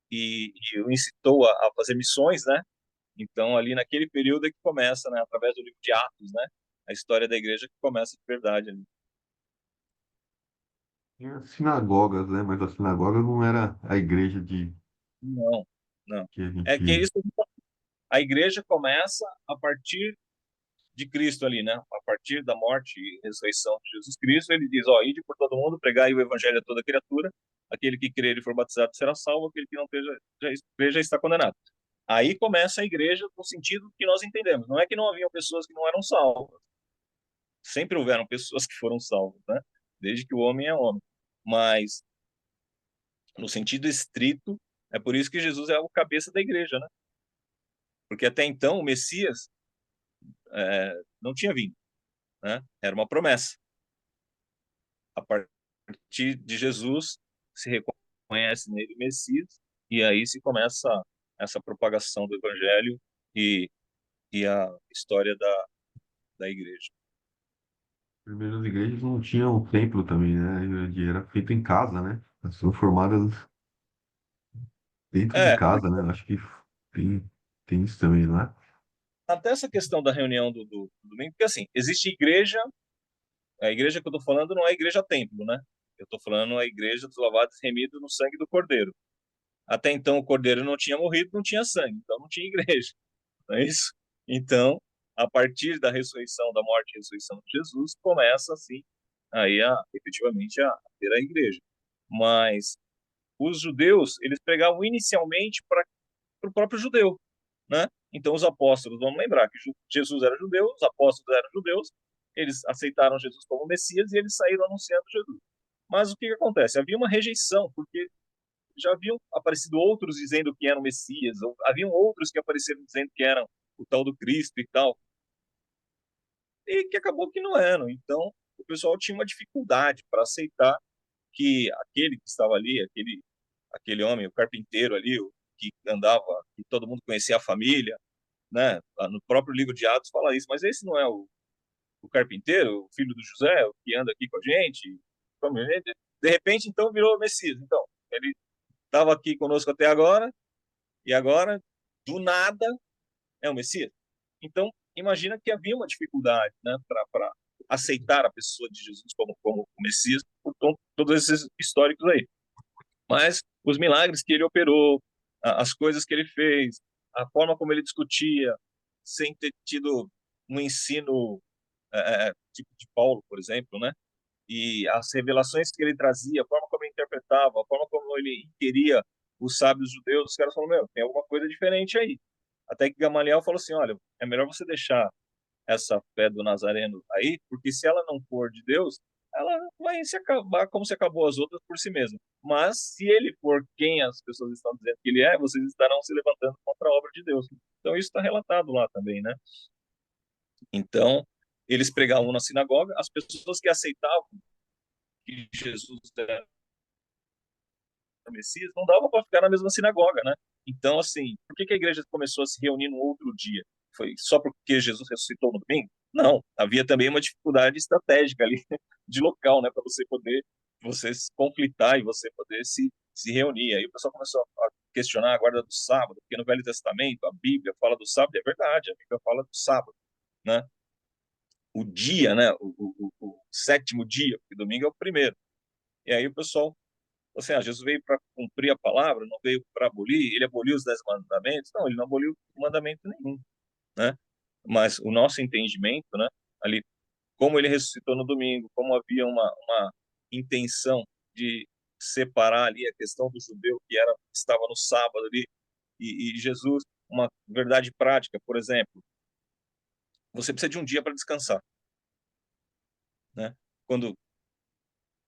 e o incitou a fazer missões, né? Então ali naquele período é que começa, né, através do livro de Atos, né, a história da igreja que começa de verdade ali. Tinha sinagogas, né? Mas a sinagoga não era a igreja Não, não. que a É que é gente. isso. A igreja começa a partir de Cristo ali, né? A partir da morte e ressurreição de Jesus Cristo, ele diz, ó, ide por todo mundo, pregai o evangelho a toda criatura, aquele que crer e for batizado será salvo, aquele que não crer já está condenado. Aí começa a igreja no sentido que nós entendemos. Não é que não haviam pessoas que não eram salvas. Sempre houveram pessoas que foram salvas, né? Desde que o homem é homem. Mas, no sentido estrito, é por isso que Jesus é o cabeça da igreja, né? Porque até então o Messias não tinha vindo, né? Era uma promessa. A partir de Jesus se reconhece nele o Messias e aí se começa essa propagação do evangelho e, e a história da igreja. Primeiras igrejas não tinham templo também, né? Era feito em casa, né? Elas foram formadas dentro de É, casa, né? Acho que tem, tem isso também, não é? até essa questão da reunião do domingo, porque assim, existe igreja, a igreja que eu estou falando não é a igreja templo, né? Eu estou falando a igreja dos lavados e remidos no sangue do Cordeiro. Até então o Cordeiro não tinha morrido, não tinha sangue, então não tinha igreja, não é isso? Então, a partir da ressurreição, da morte e ressurreição de Jesus, começa assim, aí efetivamente a ter a igreja. Mas os judeus, eles pregavam inicialmente para o próprio judeu, né? Então os apóstolos, vamos lembrar que Jesus era judeu, os apóstolos eram judeus, eles aceitaram Jesus como Messias e eles saíram anunciando Jesus. Mas o que acontece? Havia uma rejeição, porque já haviam aparecido outros dizendo que eram Messias, ou haviam outros que apareceram dizendo que eram o tal do Cristo e tal, e que acabou que não eram. Então, o pessoal tinha uma dificuldade para aceitar que aquele que estava ali, aquele homem, o carpinteiro ali, o que andava, que todo mundo conhecia a família, né? No próprio livro de Atos fala isso, mas esse não é o carpinteiro, o filho do José, o que anda aqui com a gente? De repente, então, virou Messias. Então, ele estava aqui conosco até agora, e agora, do nada, é o Messias. Então, imagina que havia uma dificuldade, né, para aceitar a pessoa de Jesus como o Messias, por todos esses históricos aí. Mas os milagres que ele operou, as coisas que ele fez, a forma como ele discutia, sem ter tido um ensino tipo de Paulo, por exemplo, né? E as revelações que ele trazia, a forma como ele interpretava, a forma como ele inquiria os sábios judeus, os caras falaram, meu, tem alguma coisa diferente aí. Até que Gamaliel falou assim, olha, é melhor você deixar essa fé do Nazareno aí, porque se ela não for de Deus, ela vai se acabar como se acabou as outras por si mesma. Mas se ele for quem as pessoas estão dizendo que ele é, vocês estarão se levantando contra a obra de Deus. Então isso está relatado lá também, né? Então eles pregavam na sinagoga, as pessoas que aceitavam que Jesus era o Messias não dava para ficar na mesma sinagoga, né? Então assim, por que a igreja começou a se reunir no outro dia? Foi só porque Jesus ressuscitou no domingo? Não, havia também uma dificuldade estratégica ali de local, né, para você se conflitar e você poder se reunir. Aí o pessoal começou a questionar a guarda do sábado, porque no Velho Testamento a Bíblia fala do sábado, e é verdade, a Bíblia fala do sábado, né? O dia, né, o sétimo dia, porque domingo é o primeiro. E aí o pessoal, assim, Jesus veio para cumprir a palavra, não veio para abolir, ele aboliu os 10 mandamentos? Não, ele não aboliu mandamento nenhum, né? Mas o nosso entendimento, né, ali, como ele ressuscitou no domingo, como havia uma intenção de separar ali a questão do judeu estava no sábado ali, e Jesus, uma verdade prática, por exemplo, você precisa de um dia para descansar, né? Quando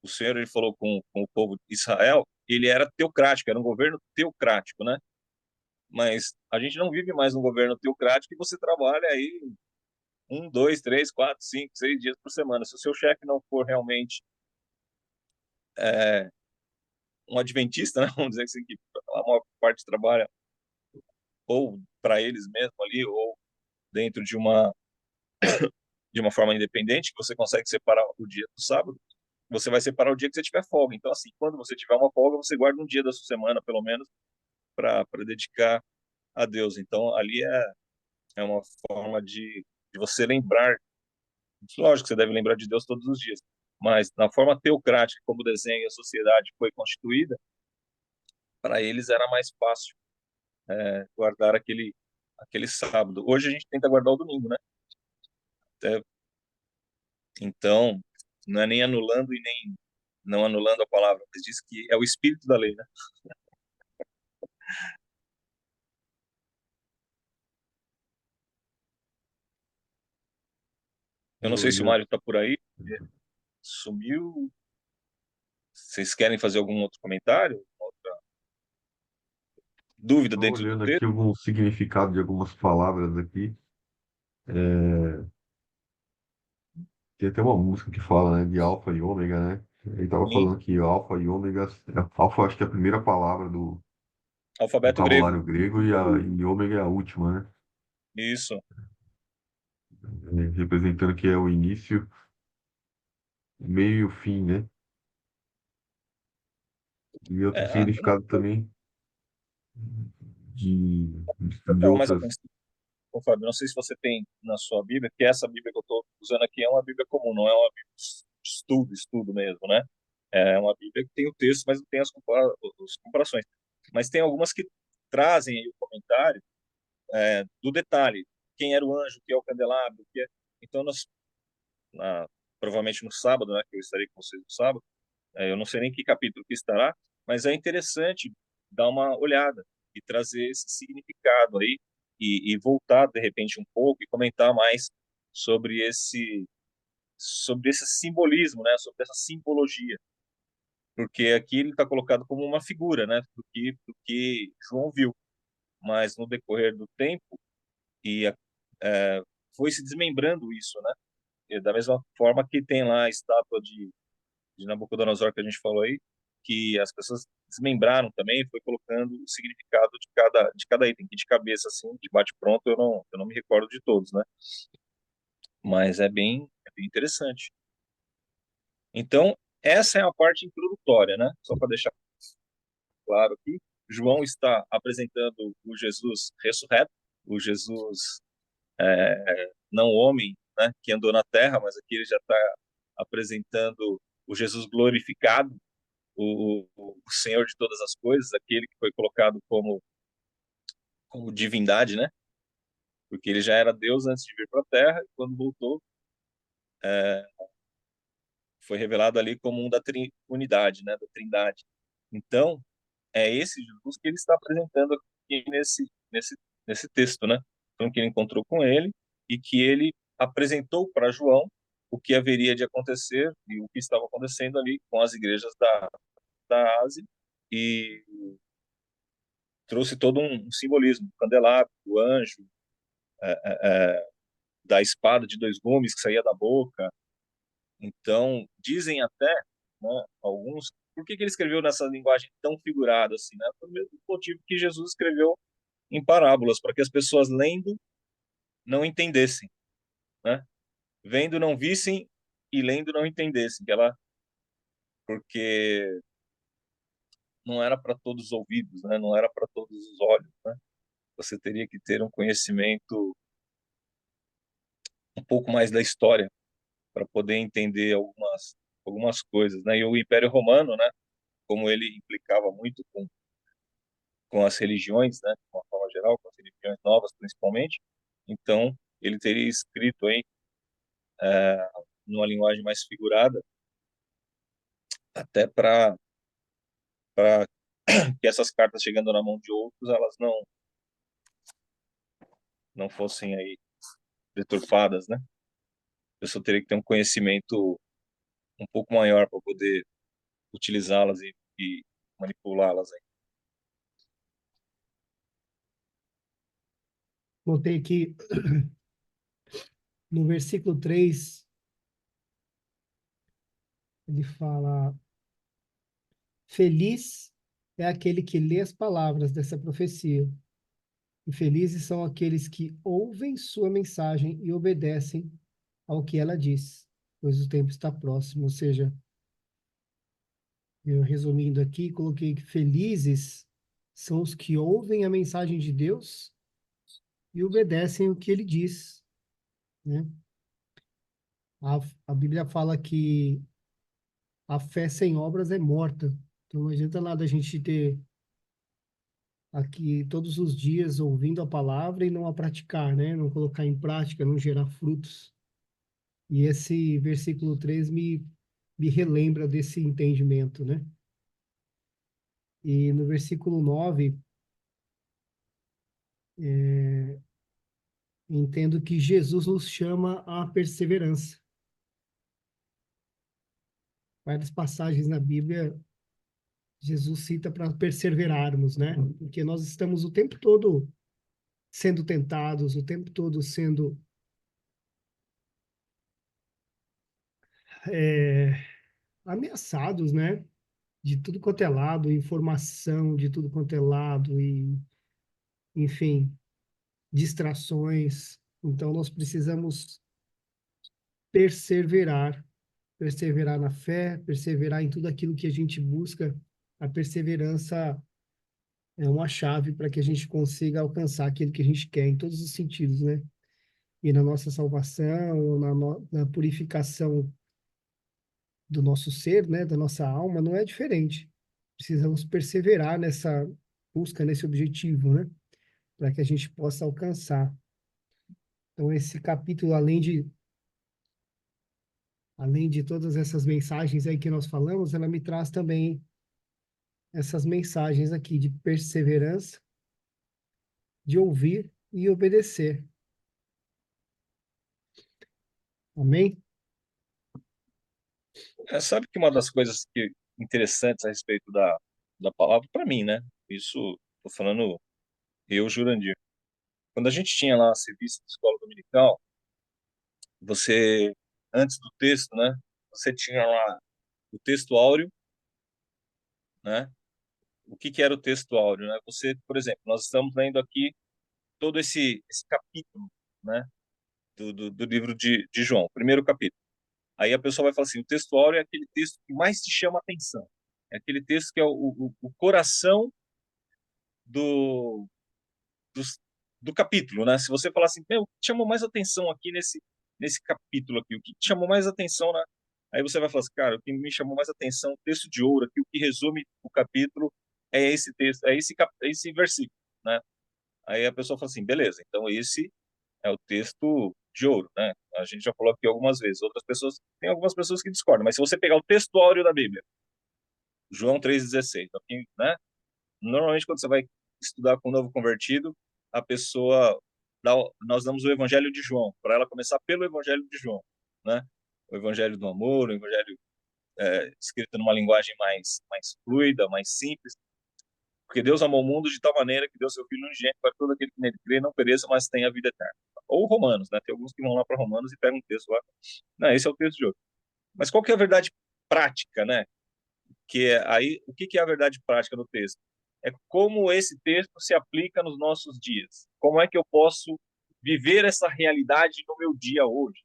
o Senhor ele falou com o povo de Israel, ele era teocrático, era um governo teocrático, né? Mas a gente não vive mais num governo teocrático e você trabalha aí 1, 2, 3, 4, 5, 6 dias por semana. Se o seu chefe não for realmente é, um adventista, né, vamos dizer assim, que a maior parte trabalha ou para eles mesmo ali, ou dentro de uma forma independente, que você consegue separar o dia do sábado, você vai separar o dia que você tiver folga. Então, assim, quando você tiver uma folga, você guarda um dia da sua semana, pelo menos, para dedicar a Deus. Então, ali é uma forma de você lembrar. Lógico que você deve lembrar de Deus todos os dias, mas na forma teocrática, como o desenho e a sociedade foi constituída, para eles era mais fácil guardar aquele sábado. Hoje a gente tenta guardar o domingo, né? Até, então, não é nem anulando e nem não anulando a palavra, mas diz que é o espírito da lei, né? Eu não Eu sei se o ia, Mário está por aí, sumiu. Vocês querem fazer algum outro comentário? Outra dúvida tô dentro do olhando aqui texto? algum significado de algumas palavras aqui. Tem até uma música que fala, né, de alfa e ômega, né? Ele tava Sim, falando que alfa e ômega, alfa acho que é a primeira palavra do alfabeto grego. vocabulário grego e ômega é a última, né? Isso. Representando que é o início, o meio e o fim, né? E outro É, significado também de então, mas outras. Fábio, não sei se você tem na sua Bíblia, que essa Bíblia que eu estou usando aqui é uma Bíblia comum, não é uma Bíblia de estudo mesmo, né? É uma Bíblia que tem o texto, mas não tem as comparações. Mas tem algumas que trazem aí o comentário do detalhe, quem era o anjo, o que é o candelabro, o que é... Então, na- provavelmente no sábado, né, que eu estarei com vocês no sábado, eu não sei nem que capítulo que estará, mas é interessante dar uma olhada e trazer esse significado aí e voltar de repente um pouco e comentar mais sobre esse simbolismo, né, sobre essa simbologia, porque aqui ele está colocado como uma figura, né, do que João viu, mas no decorrer do tempo e é, foi se desmembrando isso, né, e da mesma forma que tem lá a estátua de Nabucodonosor que a gente falou aí, que as pessoas desmembraram também, foi colocando o significado de cada item, que de cabeça, assim, de bate-pronto, eu não me recordo de todos, né? Mas é bem interessante. Então, essa é a parte introdutória, né? Só para deixar claro aqui, João está apresentando o Jesus ressurreto, o Jesus não homem, né, que andou na terra, mas aqui ele já está apresentando o Jesus glorificado, o Senhor de todas as coisas, aquele que foi colocado como divindade, né? Porque ele já era Deus antes de vir para a Terra, e quando voltou, foi revelado ali como um da unidade, né? Da Trindade. Então, é esse Jesus que ele está apresentando aqui nesse texto, né? Então, que ele encontrou com ele e que ele apresentou para João o que haveria de acontecer e o que estava acontecendo ali com as igrejas da Ásia, e trouxe todo um simbolismo, do candelabro, do anjo, da espada de dois gumes que saía da boca. Então, dizem até, né, alguns, por que ele escreveu nessa linguagem tão figurada assim, né? Pelo mesmo motivo que Jesus escreveu em parábolas, para que as pessoas lendo não entendessem, né? Vendo não vissem e lendo não entendessem, porque não era para todos os ouvidos, né? Não era para todos os olhos, né? Você teria que ter um conhecimento um pouco mais da história para poder entender algumas coisas, né? E o Império Romano, né? Como ele implicava muito com as religiões, né? De uma forma geral, com as religiões novas, principalmente. Então, ele teria escrito aí numa linguagem mais figurada, até para que essas cartas chegando na mão de outros, elas não fossem aí deturpadas, né? A pessoa teria que ter um conhecimento um pouco maior para poder utilizá-las e manipulá-las aí. Notei aqui no versículo 3, ele fala: Feliz é aquele que lê as palavras dessa profecia, e felizes são aqueles que ouvem sua mensagem e obedecem ao que ela diz, pois o tempo está próximo. Ou seja, eu resumindo aqui, coloquei que felizes são os que ouvem a mensagem de Deus e obedecem o que ele diz, né? A Bíblia fala que a fé sem obras é morta. Então não adianta nada a gente ter aqui todos os dias ouvindo a palavra e não a praticar, né? Não colocar em prática, não gerar frutos. E esse versículo 3 me relembra desse entendimento, né? E no versículo 9, entendo que Jesus nos chama à perseverança. Várias passagens na Bíblia, Jesus cita para perseverarmos, né? Porque nós estamos o tempo todo sendo tentados, o tempo todo sendo ameaçados, né? De tudo quanto é lado, informação de tudo quanto é lado, e, enfim, distrações. Então, nós precisamos perseverar, perseverar na fé, perseverar em tudo aquilo que a gente busca. A perseverança é uma chave para que a gente consiga alcançar aquilo que a gente quer em todos os sentidos, né? E na nossa salvação, na purificação do nosso ser, né, da nossa alma, não é diferente. Precisamos perseverar nessa busca, nesse objetivo, né, para que a gente possa alcançar. Então, esse capítulo, além de todas essas mensagens aí que nós falamos, ela me traz também essas mensagens aqui de perseverança, de ouvir e obedecer. Amém? Sabe que uma das coisas interessantes a respeito da palavra, para mim, né? Isso, tô falando eu, Jurandir. Quando a gente tinha lá a serviço de escola dominical, você, antes do texto, né? Você tinha lá o texto áureo, né? O que era o texto áureo, né? Você, por exemplo, nós estamos lendo aqui todo esse capítulo, né? Do livro de João, primeiro capítulo. Aí a pessoa vai falar assim, o texto áureo é aquele texto que mais te chama a atenção. É aquele texto que é o coração do, do, do capítulo, né? Se você falar assim, o que te chamou mais atenção aqui nesse capítulo aqui, o que te chamou mais atenção, né? Aí você vai falar assim, cara, o que me chamou mais atenção, o texto de ouro aqui, o que resume o capítulo é esse texto, é esse versículo, né? Aí a pessoa fala assim, beleza, então esse é o texto de ouro, né? A gente já falou aqui algumas vezes. Tem algumas pessoas que discordam, mas se você pegar o texto áureo da Bíblia, João 3,16, aqui, né? Normalmente quando você vai estudar com um novo convertido, a pessoa nós damos o Evangelho de João, para ela começar pelo Evangelho de João, né? o evangelho do amor, o evangelho escrito numa linguagem mais fluida, mais simples, porque Deus amou o mundo de tal maneira que deu seu Filho unigênito para todo aquele que nele crê não pereça, mas tenha a vida eterna. Ou Romanos, né? Tem alguns que vão lá para Romanos e pegam um texto lá. Não, esse é o texto de hoje. Mas qual que é a verdade prática, né? Aí, o que é a verdade prática do texto? É como esse texto se aplica nos nossos dias. Como é que eu posso viver essa realidade no meu dia hoje?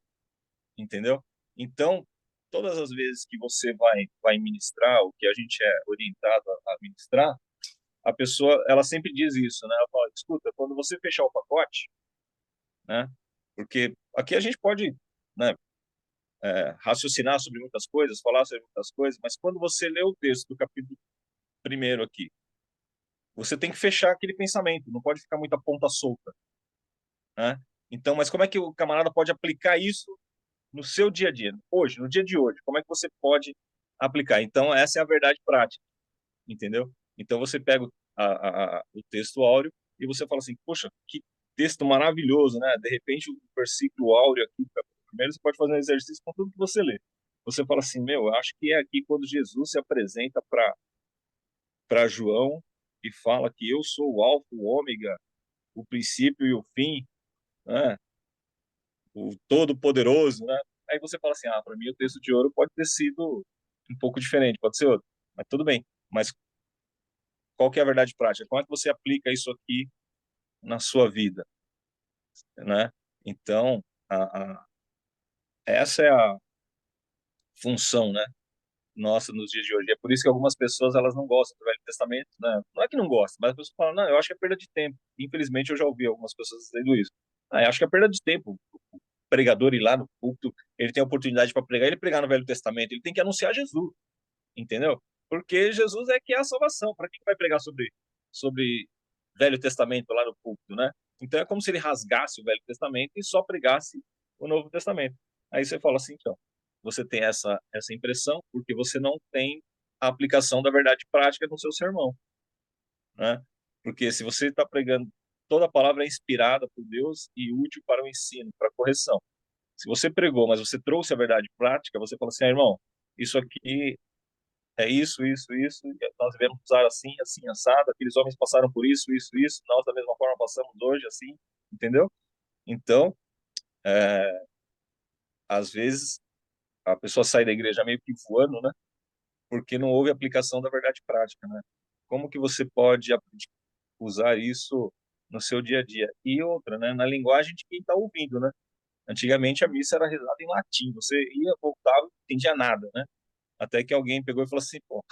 Entendeu? Então, todas as vezes que você vai ministrar, o que a gente é orientado a ministrar, a pessoa, ela sempre diz isso, né? Ela fala, escuta, quando você fechar o pacote, né? Porque aqui a gente pode, né, raciocinar sobre muitas coisas, falar sobre muitas coisas, mas quando você lê o texto do capítulo 1 aqui, você tem que fechar aquele pensamento, não pode ficar muita ponta solta, né? Então, mas como é que o camarada pode aplicar isso no seu dia a dia, hoje, no dia de hoje? Como é que você pode aplicar? Então, essa é a verdade prática, entendeu? Então, você pega o texto áureo e você fala assim, poxa, que texto maravilhoso, né? De repente, o versículo áureo aqui, primeiro você pode fazer um exercício com tudo que você lê. Você fala assim, meu, eu acho que é aqui quando Jesus se apresenta para João e fala que eu sou o alfa, o ômega, o princípio e o fim, né? O todo-poderoso, né? Aí você fala assim, para mim o texto de ouro pode ter sido um pouco diferente, pode ser outro, mas tudo bem. Mas qual que é a verdade prática? Como é que você aplica isso aqui na sua vida, né? Então, essa é a função, né? Nossa, nos dias de hoje. É por isso que algumas pessoas elas não gostam do Velho Testamento, né? Não é que não gostam, mas as pessoas falam, não, eu acho que é perda de tempo. Infelizmente, eu já ouvi algumas pessoas dizendo isso. Eu acho que é perda de tempo. O pregador ir lá no culto, ele tem a oportunidade para pregar, ele pregar no Velho Testamento, ele tem que anunciar Jesus, entendeu? Porque Jesus é que é a salvação. Para que vai pregar sobre Velho Testamento lá no culto, né? Então é como se ele rasgasse o Velho Testamento e só pregasse o Novo Testamento. Aí você fala assim, então, você tem essa impressão porque você não tem a aplicação da verdade prática no seu sermão, né? Porque se você está pregando, toda a palavra é inspirada por Deus e útil para o ensino, para a correção. Se você pregou, mas você trouxe a verdade prática, você fala assim, irmão, isso aqui é isso, e nós devemos usar assim, assim, assado, aqueles homens passaram por isso, nós da mesma forma passamos hoje, assim, entendeu? Então, às vezes, a pessoa sai da igreja meio que voando, né? Porque não houve aplicação da verdade prática, né? Como que você pode usar isso no seu dia a dia? E outra, né? Na linguagem de quem está ouvindo, né? Antigamente a missa era rezada em latim, você ia, voltava, não entendia nada, né? Até que alguém pegou e falou assim, pô,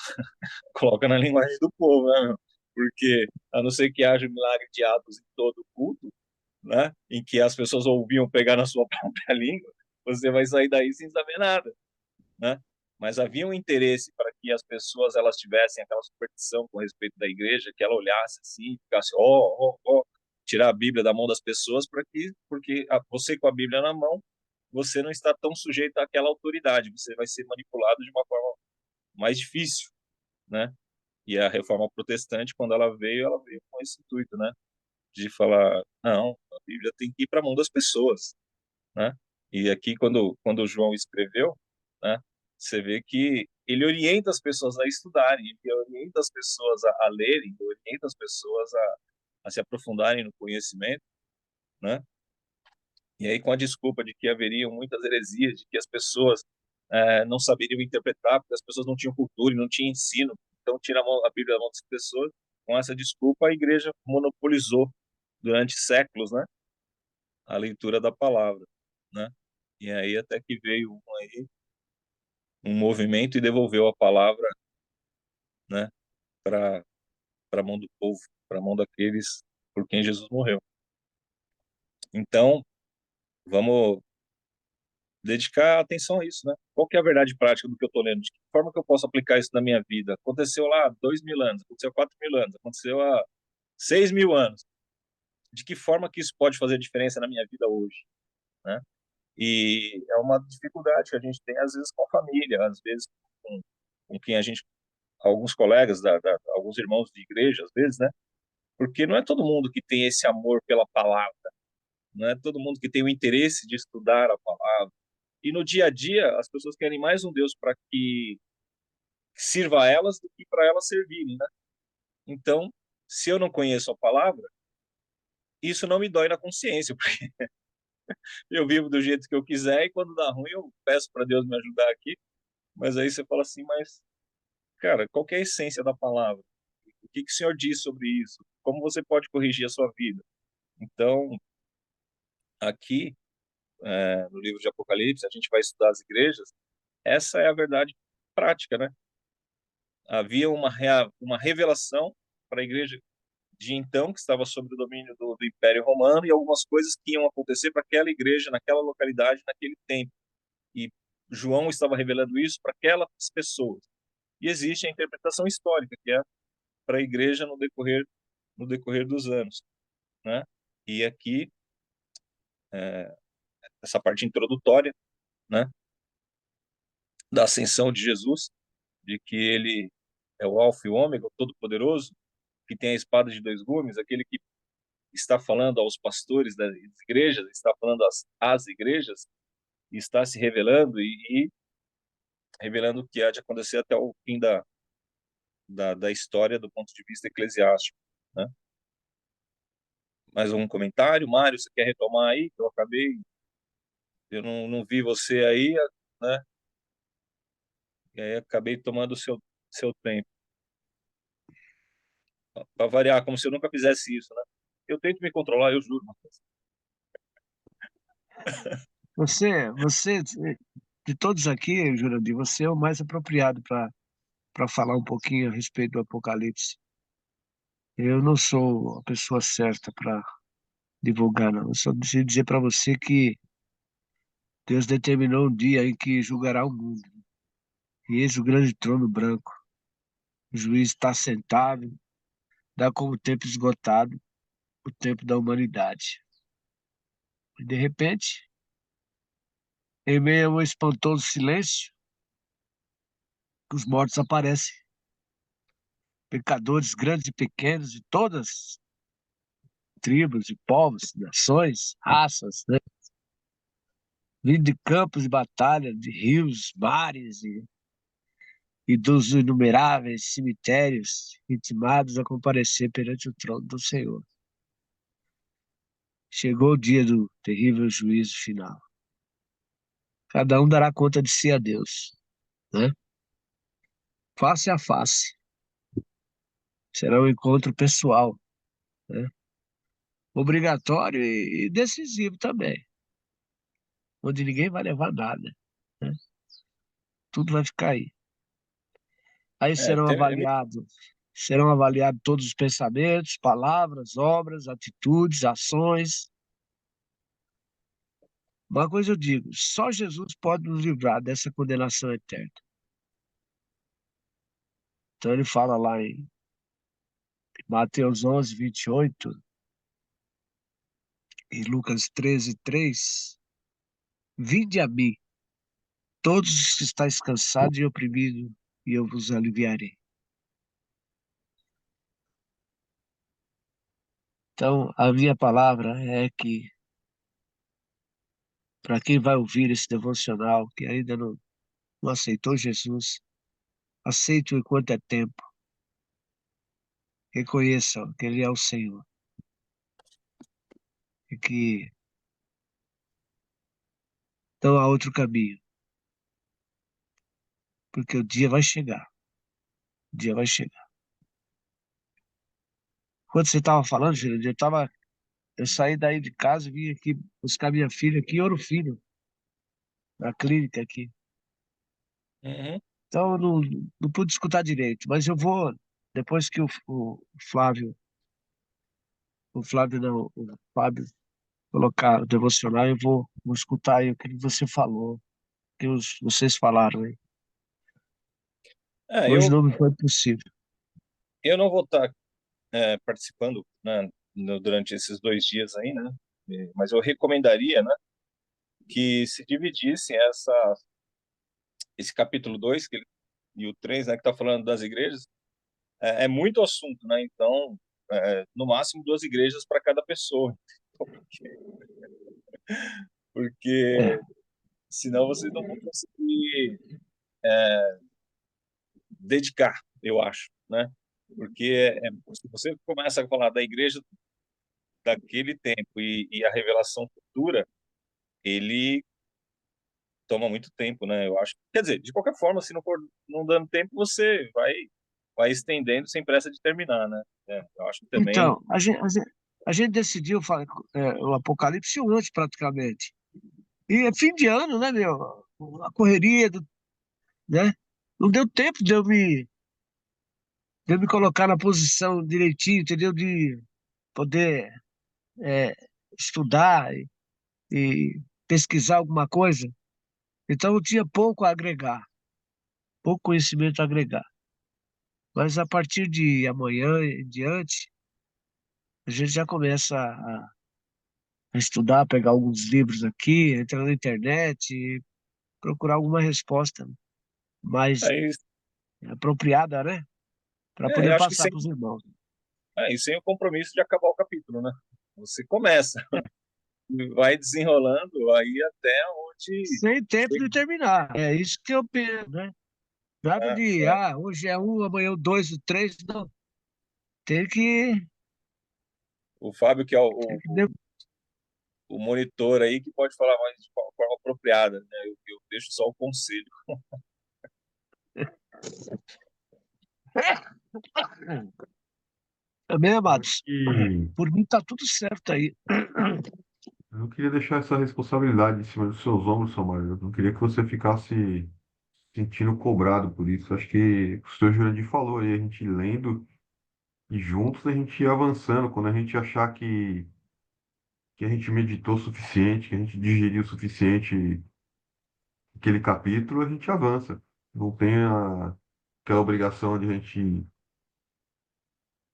coloca na linguagem do povo, né, meu? Porque, a não ser que haja um milagre de Atos em todo o culto, né, em que as pessoas ouviam pegar na sua própria língua, você vai sair daí sem saber nada, né? Mas havia um interesse para que as pessoas elas tivessem aquela superstição com respeito da igreja, que ela olhasse assim, ficasse, tirar a Bíblia da mão das pessoas, porque você com a Bíblia na mão, você não está tão sujeito àquela autoridade, você vai ser manipulado de uma forma mais difícil, né? E a reforma protestante, quando ela veio com esse intuito, né? De falar, não, a Bíblia tem que ir para a mão das pessoas, né? E aqui, quando o João escreveu, né? Você vê que ele orienta as pessoas a estudarem, ele orienta as pessoas a lerem, ele orienta as pessoas a se aprofundarem no conhecimento, né? E aí, com a desculpa de que haveriam muitas heresias, de que as pessoas não saberiam interpretar, porque as pessoas não tinham cultura e não tinham ensino, então tira a Bíblia da mão das pessoas. Com essa desculpa, a igreja monopolizou durante séculos, né, a leitura da palavra, né? E aí até que veio um movimento e devolveu a palavra, né, para a mão do povo, para a mão daqueles por quem Jesus morreu. Então, vamos dedicar atenção a isso, né? Qual que é a verdade prática do que eu estou lendo? De que forma que eu posso aplicar isso na minha vida? Aconteceu lá há 2.000 anos, aconteceu há 4.000 anos, aconteceu há 6.000 anos. De que forma que isso pode fazer diferença na minha vida hoje, né? E é uma dificuldade que a gente tem, às vezes, com a família, às vezes com quem a gente, alguns colegas, alguns irmãos de igreja, às vezes, né? Porque não é todo mundo que tem esse amor pela palavra, não é todo mundo que tem o interesse de estudar a palavra, E no dia a dia, as pessoas querem mais um Deus para que sirva a elas do que para elas servirem, né? Então, se eu não conheço a palavra, isso não me dói na consciência, porque eu vivo do jeito que eu quiser e quando dá ruim eu peço para Deus me ajudar aqui. Mas aí você fala assim, mas, cara, qual que é a essência da palavra? O que que o Senhor diz sobre isso? Como você pode corrigir a sua vida? Então, aqui, no livro de Apocalipse, a gente vai estudar as igrejas, essa é a verdade prática, né? Havia uma revelação para a igreja de então, que estava sob o domínio do Império Romano, e algumas coisas que iam acontecer para aquela igreja, naquela localidade, naquele tempo. E João estava revelando isso para aquelas pessoas. E existe a interpretação histórica, que é para a igreja no decorrer dos anos, né? E aqui, essa parte introdutória, né, da ascensão de Jesus, de que ele é o Alfa e o Ômega, o Todo-Poderoso, que tem a espada de dois gumes, aquele que está falando aos pastores das igrejas, está falando às igrejas, e está se revelando e revelando o que há de acontecer até o fim da história do ponto de vista eclesiástico, né? Mais um comentário? Mário, você quer retomar aí? Eu não vi você aí, né? E aí acabei tomando o seu tempo. Para variar, como se eu nunca fizesse isso, né? Eu tento me controlar, eu juro, Matheus. Você, de todos aqui, Jurandir, você é o mais apropriado para falar um pouquinho a respeito do Apocalipse. Eu não sou a pessoa certa para divulgar, não. Eu só preciso dizer para você que Deus determinou um dia em que julgará o mundo. E eis o grande trono branco. O juiz está sentado, dá como tempo esgotado o tempo da humanidade. E de repente, em meio a um espantoso silêncio, os mortos aparecem. Pecadores grandes e pequenos de todas tribos, de povos, nações, raças, né? Vindo de campos de batalha, de rios, mares e dos inumeráveis cemitérios intimados a comparecer perante o trono do Senhor. Chegou o dia do terrível juízo final. Cada um dará conta de si a Deus, né? Face a face. Será um encontro pessoal, né? Obrigatório e decisivo também, onde ninguém vai levar nada, né? Tudo vai ficar aí. Aí serão avaliados todos os pensamentos, palavras, obras, atitudes, ações. Uma coisa eu digo, só Jesus pode nos livrar dessa condenação eterna. Então ele fala lá em Mateus 11:28 e Lucas 13:3, vinde a mim, todos os que estáis cansados e oprimidos, e eu vos aliviarei. Então, a minha palavra é que, para quem vai ouvir esse devocional, que ainda não aceitou Jesus, aceite-o enquanto é tempo. Reconheçam que Ele é o Senhor. E que não há outro caminho. Porque o dia vai chegar. O dia vai chegar. Quando você estava falando, Jurandir, eu saí daí de casa e vim aqui buscar minha filha aqui em Ouro Fino, na clínica aqui. Uhum. Então eu não pude escutar direito, mas eu vou, depois que o Flávio não, o Fábio colocar o devocional, vou escutar aí o que você falou, o que vocês falaram aí. É, Hoje eu, não me foi possível. eu não vou estar participando, né, durante esses 2 dias aí, né? Mas eu recomendaria, né, que se dividisse esse capítulo 2 e o 3, né, que está falando das igrejas, é muito assunto, né? Então, no máximo 2 igrejas para cada pessoa. Porque É, senão vocês não vão conseguir dedicar, eu acho, né? Porque se você começa a falar da igreja daquele tempo e a revelação futura, ele toma muito tempo, né? Eu acho. Quer dizer, de qualquer forma, se não for não dando tempo, você vai estendendo sem pressa de terminar, né? Eu acho que também Então, a gente decidiu o Apocalipse ontem, praticamente. E é fim de ano, né, meu? A correria, né? Não deu tempo de eu me colocar na posição direitinho, entendeu? De poder é, estudar e pesquisar alguma coisa. Então eu tinha pouco a agregar, pouco conhecimento a agregar. Mas a partir de amanhã em diante, a gente já começa a estudar, pegar alguns livros aqui, entrar na internet e procurar alguma resposta mais é, isso. apropriada, né? Para poder Eu acho que passar para os irmãos. e sem o compromisso de acabar o capítulo, né? Você começa, vai desenrolando aí até onde Sem tempo de chega. terminar. É isso que eu penso, né? Nada de, É. hoje é um, amanhã é o dois, o três, não. Tem que, O Fábio, que é tem que o monitor aí, que pode falar mais de forma apropriada, né? Eu deixo só o conselho. Também, Eu acho amados. que Por mim tá tudo certo aí. eu não queria deixar essa responsabilidade em cima dos seus ombros, Samuel. Eu não queria que você ficasse sentindo cobrado por isso. Acho que o senhor Jurandir falou aí, a gente lendo e juntos a gente ia avançando. Quando a gente achar que a gente meditou o suficiente, que a gente digeriu o suficiente aquele capítulo, a gente avança. Não tem aquela obrigação de a gente.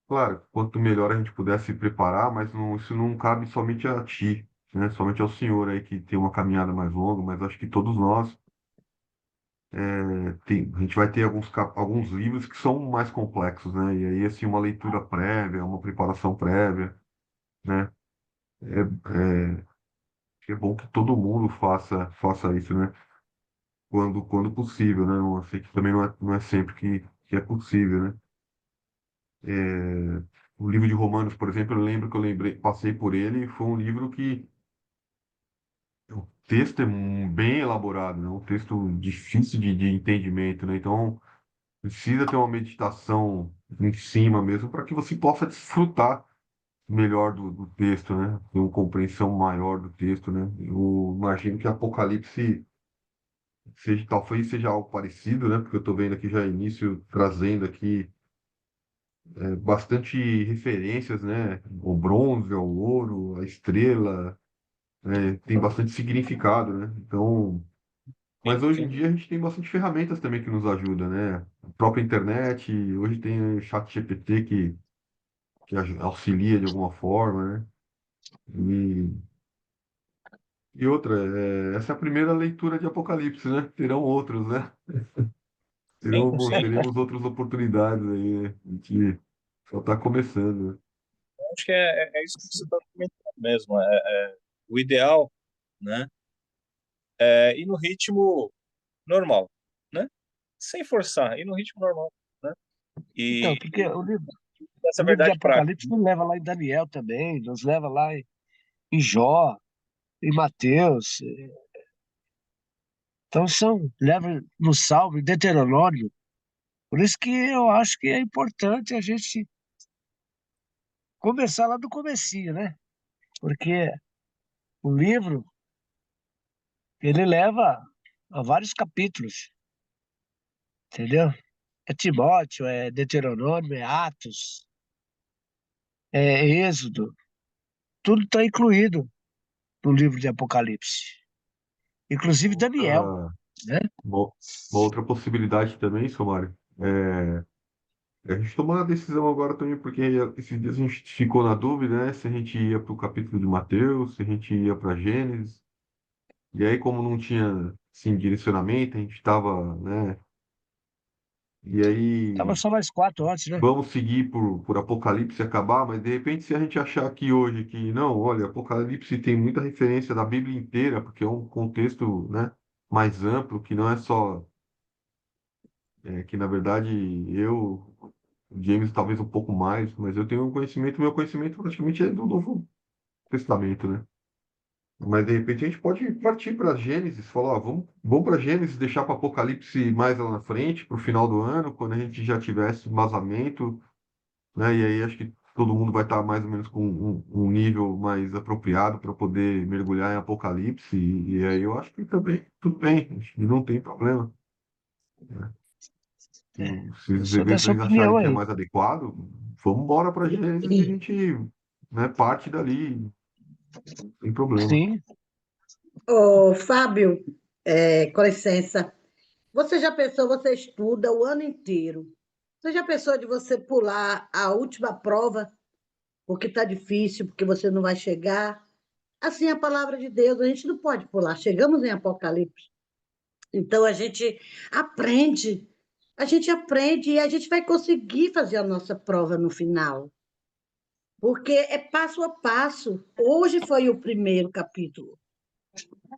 Claro, quanto melhor a gente puder se preparar, mas isso não cabe somente a ti, né? Somente ao senhor aí que tem uma caminhada mais longa, mas acho que todos nós a gente vai ter alguns livros que são mais complexos, né? E aí, assim, uma leitura prévia, uma preparação prévia, né? É bom que todo mundo faça isso, né? Quando possível, né? Eu sei que também não é sempre que é possível, né? O livro de Romanos, por exemplo, eu lembro que passei por ele e foi um livro que o texto é bem elaborado, né? Um texto difícil de entendimento, né? Então, precisa ter uma meditação em cima mesmo para que você possa desfrutar melhor do texto, né? Ter uma compreensão maior do texto, né? Eu imagino que Apocalipse talvez seja algo parecido, né? Porque eu estou vendo aqui já início trazendo aqui bastante referências, né? O bronze, o ouro, a estrela, né? Tem bastante significado, né? Então, mas Sim, hoje em sim. dia a gente tem bastante ferramentas também que nos ajudam, né? A própria internet, hoje tem o chat GPT que auxilia de alguma forma, né? E, e outra, essa é a primeira leitura de Apocalipse, né? Terão outros, né? Sim, sim. Teremos outras oportunidades aí, né? A gente só está começando, né? Acho que é isso que você está comentando mesmo. O ideal, né? É ir no ritmo normal, né? Sem forçar, ir no ritmo normal, né? Então, E porque essa o livro de verdade prática. Apocalipse nos leva lá em Daniel também, nos leva lá em Jó, em Mateus. Então leva no Salmo, em Deuteronômio. Por isso que eu acho que é importante a gente começar lá do comecinho, né? Porque o livro, ele leva a vários capítulos, entendeu? É Timóteo, é Deuteronômio, é Atos, é Êxodo, tudo está incluído no livro de Apocalipse, inclusive Daniel, Outra, né? uma, uma outra possibilidade também, Somário, a gente tomou uma decisão agora também, porque esses dias a gente ficou na dúvida, né? Se a gente ia para o capítulo de Mateus, se a gente ia para Gênesis. E aí, como não tinha, assim, direcionamento, a gente estava, né? E Tava aí, só mais 4 antes, né? vamos seguir por Apocalipse e acabar, mas de repente, se a gente achar aqui hoje que, não, olha, Apocalipse tem muita referência da Bíblia inteira, porque é um contexto, né? mais amplo, que não é só, que na verdade eu, o James talvez um pouco mais, mas eu tenho um conhecimento, meu conhecimento praticamente é do Novo Testamento, né? Mas de repente a gente pode partir para Gênesis, falar, ó, vamos para Gênesis, deixar para Apocalipse mais lá na frente, para o final do ano, quando a gente já tivesse vazamento, né? E aí acho que todo mundo vai estar mais ou menos com um nível mais apropriado para poder mergulhar em Apocalipse, e aí eu acho que também tudo bem, acho que não tem problema. É, Se eu os sou dessa eventos acharem opinião que é aí. mais adequado, vamos embora para Gênesis e a gente, né, parte dali, sem problema. Sim, Ô, Fábio, com licença. Você já pensou, você estuda o ano inteiro. Você já pensou de você pular a última prova porque está difícil, porque você não vai chegar? Assim é a palavra de Deus, a gente não pode pular. Chegamos em Apocalipse. Então a gente aprende e a gente vai conseguir fazer a nossa prova no final, porque é passo a passo. Hoje foi o primeiro capítulo,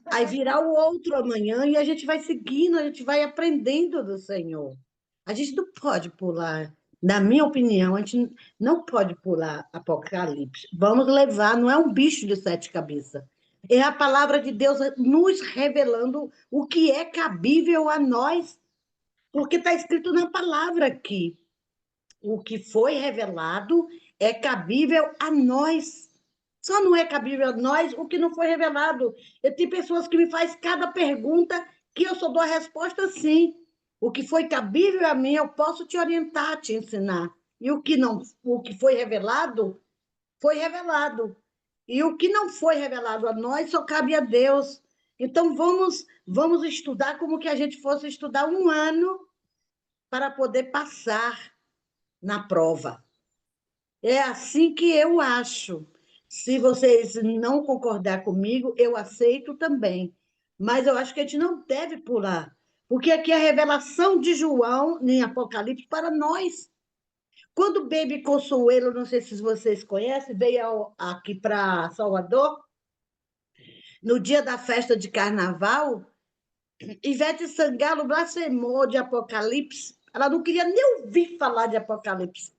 aí virá o outro amanhã e a gente vai seguindo, a gente vai aprendendo do Senhor. A gente não pode pular, na minha opinião, a gente não pode pular Apocalipse. Vamos levar, não é um bicho de sete cabeças. É a palavra de Deus nos revelando o que é cabível a nós, porque está escrito na palavra aqui. O que foi revelado é cabível a nós. Só não é cabível a nós o que não foi revelado. Eu tenho pessoas que me fazem cada pergunta que eu só dou a resposta sim. O que foi cabível a mim, eu posso te orientar, te ensinar. E o que não, o que foi revelado, foi revelado. E o que não foi revelado a nós só cabe a Deus. Então vamos estudar como que a gente fosse estudar um ano para poder passar na prova. É assim que eu acho. Se vocês não concordar comigo, eu aceito também. Mas eu acho que a gente não deve pular, porque aqui é a revelação de João em Apocalipse para nós. Quando o Baby Consuelo, não sei se vocês conhecem, veio aqui para Salvador, no dia da festa de carnaval, Ivete Sangalo blasfemou de Apocalipse. Ela não queria nem ouvir falar de Apocalipse.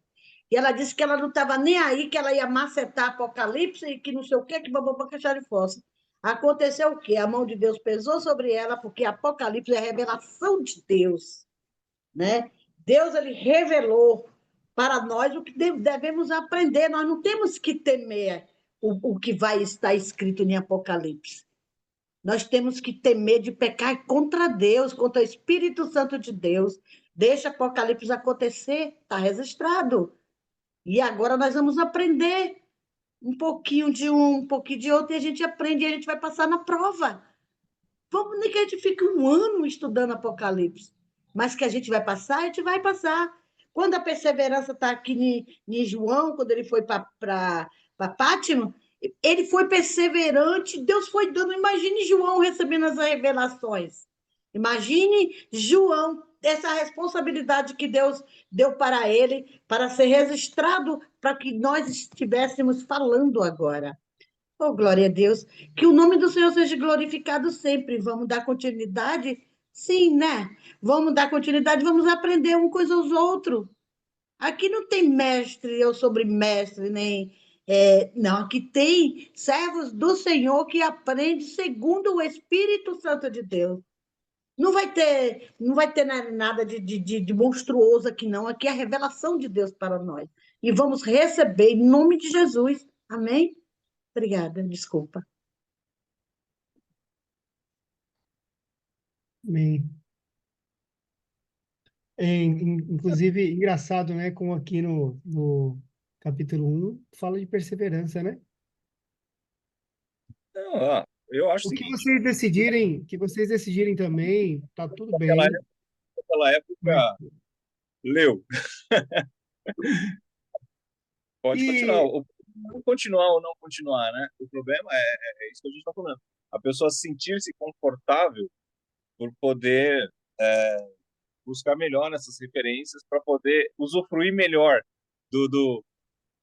E ela disse que ela não estava nem aí, que ela ia macetar Apocalipse e que não sei o quê, que bababá, que de fossa. Aconteceu o quê? A mão de Deus pesou sobre ela, porque Apocalipse é a revelação de Deus, né? Deus, ele revelou para nós o que devemos aprender. Nós não temos que temer o que vai estar escrito em Apocalipse. Nós temos que temer de pecar contra Deus, contra o Espírito Santo de Deus. Deixa Apocalipse acontecer, está registrado. E agora nós vamos aprender um pouquinho de um pouquinho de outro, e a gente aprende e a gente vai passar na prova. Vamos, nem que a gente fique um ano estudando Apocalipse, mas que a gente vai passar, a gente vai passar. Quando a perseverança está aqui em João, quando ele foi para Pátima, ele foi perseverante, Deus foi dando. Imagine João recebendo as revelações. Imagine João, essa responsabilidade que Deus deu para ele, para ser registrado, para que nós estivéssemos falando agora. Oh, glória a Deus. Que o nome do Senhor seja glorificado sempre. Vamos dar continuidade? Sim, né? Vamos dar continuidade, vamos aprender um coisa aos outros. Aqui não tem mestre ou sobремestre, nem. Não, aqui tem servos do Senhor que aprendem segundo o Espírito Santo de Deus. Não vai ter nada de monstruoso aqui, não. Aqui é a revelação de Deus para nós. E vamos receber em nome de Jesus. Amém? Obrigada, desculpa. Amém. Inclusive, engraçado, né? Como aqui no capítulo 1 fala de perseverança, né? Não, eu acho o O seguinte, que vocês decidirem também, tá tudo naquela bem, época, naquela mas época leu. Pode continuar. e Não continuar ou não continuar, né? O problema é isso que a gente está falando. A pessoa sentir-se confortável por poder buscar melhor essas referências para poder usufruir melhor do, do,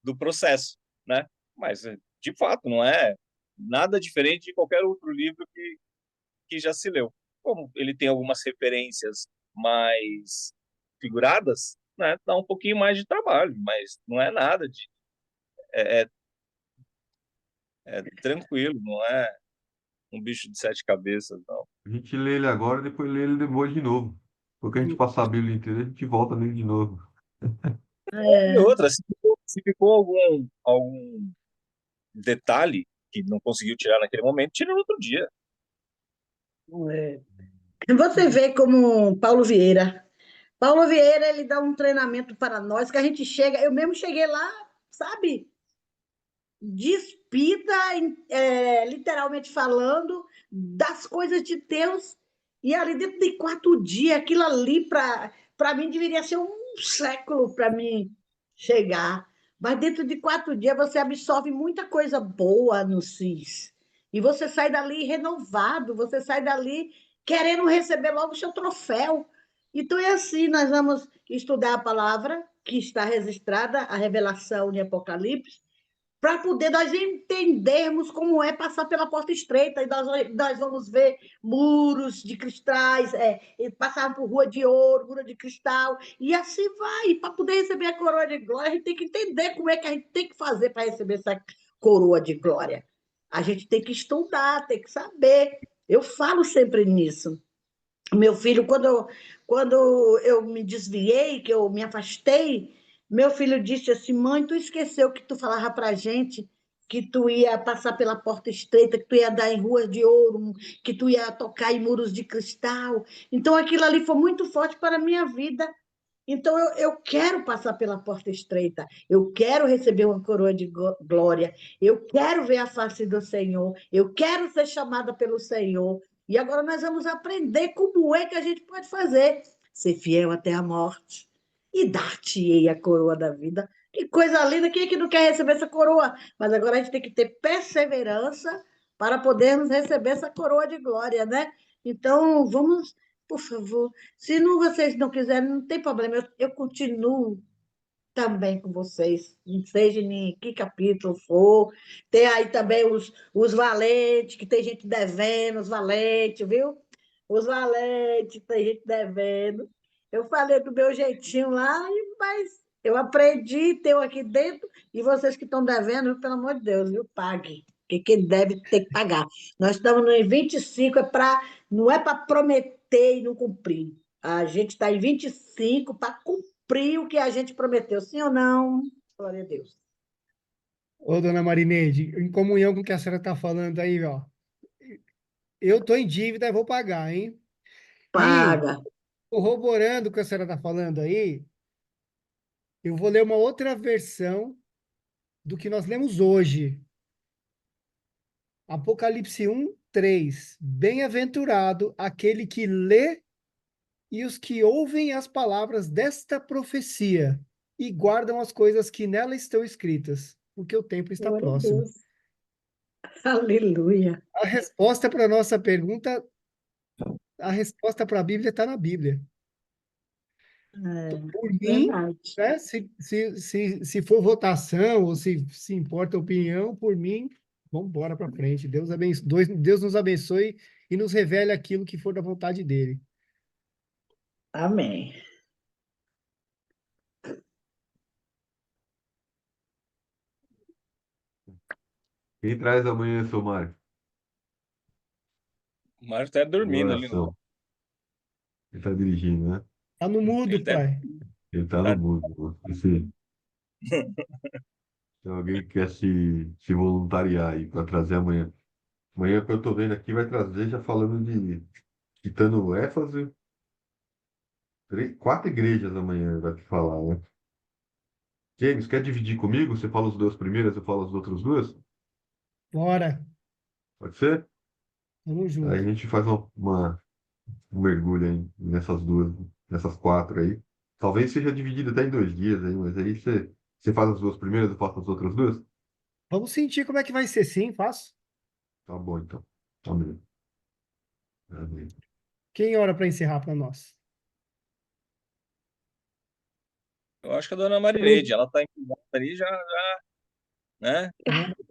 do processo, né? Mas, de fato, não é nada diferente de qualquer outro livro que já se leu. como ele tem algumas referências mais figuradas, né, dá um pouquinho mais de trabalho, mas não é nada de é, é, é tranquilo, não é um bicho de 7 cabeças, não. A gente lê ele agora, depois lê ele depois de novo. Porque a gente passar a Bíblia inteira, a gente volta nele de novo. E É, outra, se ficou algum detalhe que não conseguiu tirar naquele momento, tira no outro dia. é. Você vê como Paulo Vieira. Paulo Vieira, ele dá um treinamento para nós que a gente chega. Eu mesmo cheguei lá, sabe? Despida, literalmente falando, das coisas de Deus. E ali dentro de 4 dias, aquilo ali, para mim, deveria ser um século para mim chegar. Mas dentro de 4 dias, você absorve muita coisa boa no CIS. E você sai dali renovado, você sai dali querendo receber logo o seu troféu. Então é assim, nós vamos estudar a palavra que está registrada, a revelação de Apocalipse, para poder nós entendermos como é passar pela porta estreita, e nós vamos ver muros de cristais, passar por rua de ouro, rua de cristal, e assim vai. Para poder receber a coroa de glória, a gente tem que entender como é que a gente tem que fazer para receber essa coroa de glória. A gente tem que estudar, tem que saber. Eu falo sempre nisso. Meu filho, quando eu me desviei, que eu me afastei, meu filho disse assim: mãe, tu esqueceu que tu falava para a gente que tu ia passar pela porta estreita, que tu ia dar em ruas de ouro, que tu ia tocar em muros de cristal. Então, aquilo ali foi muito forte para a minha vida. Então, eu quero passar pela porta estreita, eu quero receber uma coroa de glória, eu quero ver a face do Senhor, eu quero ser chamada pelo Senhor. E agora nós vamos aprender como é que a gente pode fazer, ser fiel até a morte e dar-te-ei a coroa da vida. Que coisa linda, quem é que não quer receber essa coroa? Mas agora a gente tem que ter perseverança para podermos receber essa coroa de glória, né? Então, vamos, por favor, se não, vocês não quiserem, não tem problema, eu continuo também com vocês, seja em que capítulo for. Tem aí também os valentes, que tem gente devendo, os valentes, viu? Os valentes, tem gente devendo. Eu falei do meu jeitinho lá, mas eu aprendi, tenho aqui dentro, e vocês que estão devendo, pelo amor de Deus, viu? Pague. Porque quem deve tem que pagar. Nós estamos no 25, não é para prometer e não cumprir. A gente está em 25 para cumprir o que a gente prometeu, sim ou não? Glória a Deus. Ô, dona Marineide, em comunhão com o que a senhora está falando aí, ó. Eu tô em dívida e vou pagar, hein? E, Paga. corroborando o que a senhora está falando aí, eu vou ler uma outra versão do que nós lemos hoje. Apocalipse 1:3. Bem-aventurado aquele que lê e os que ouvem as palavras desta profecia e guardam as coisas que nela estão escritas, porque o tempo está Glória a próximo. Deus. Aleluia. A resposta para a nossa pergunta, a resposta para a Bíblia está na Bíblia. É, Por mim, verdade. né, se for votação ou se importa a opinião, por mim, vamos embora para frente. Deus nos abençoe e nos revele aquilo que for da vontade dele. Amém. Quem traz amanhã, seu Mário? O Mário tá Em dormindo ali. oração. Ele está dirigindo, né? Tá no mudo, Ele deve pai. Ele está no estar. mundo. Se alguém quer se voluntariar aí para trazer amanhã. Amanhã, que eu estou vendo aqui, vai trazer, já falando de citando Éfeso, 4 igrejas amanhã vai falar, né? James, quer dividir comigo? Você fala os dois primeiros, eu falo as outras duas? Bora. Pode ser? Tamo Aí a junto. gente faz um mergulho aí nessas duas, nessas 4 aí. Talvez seja dividido até em 2 dias aí, mas aí você faz as duas primeiras, eu faço as outras duas? Vamos sentir como é que vai ser, sim, faço. Tá bom, então. Amém. Amém. Quem ora para encerrar para nós? Eu acho que a dona Marineide, ela tá empolgada ali já, né?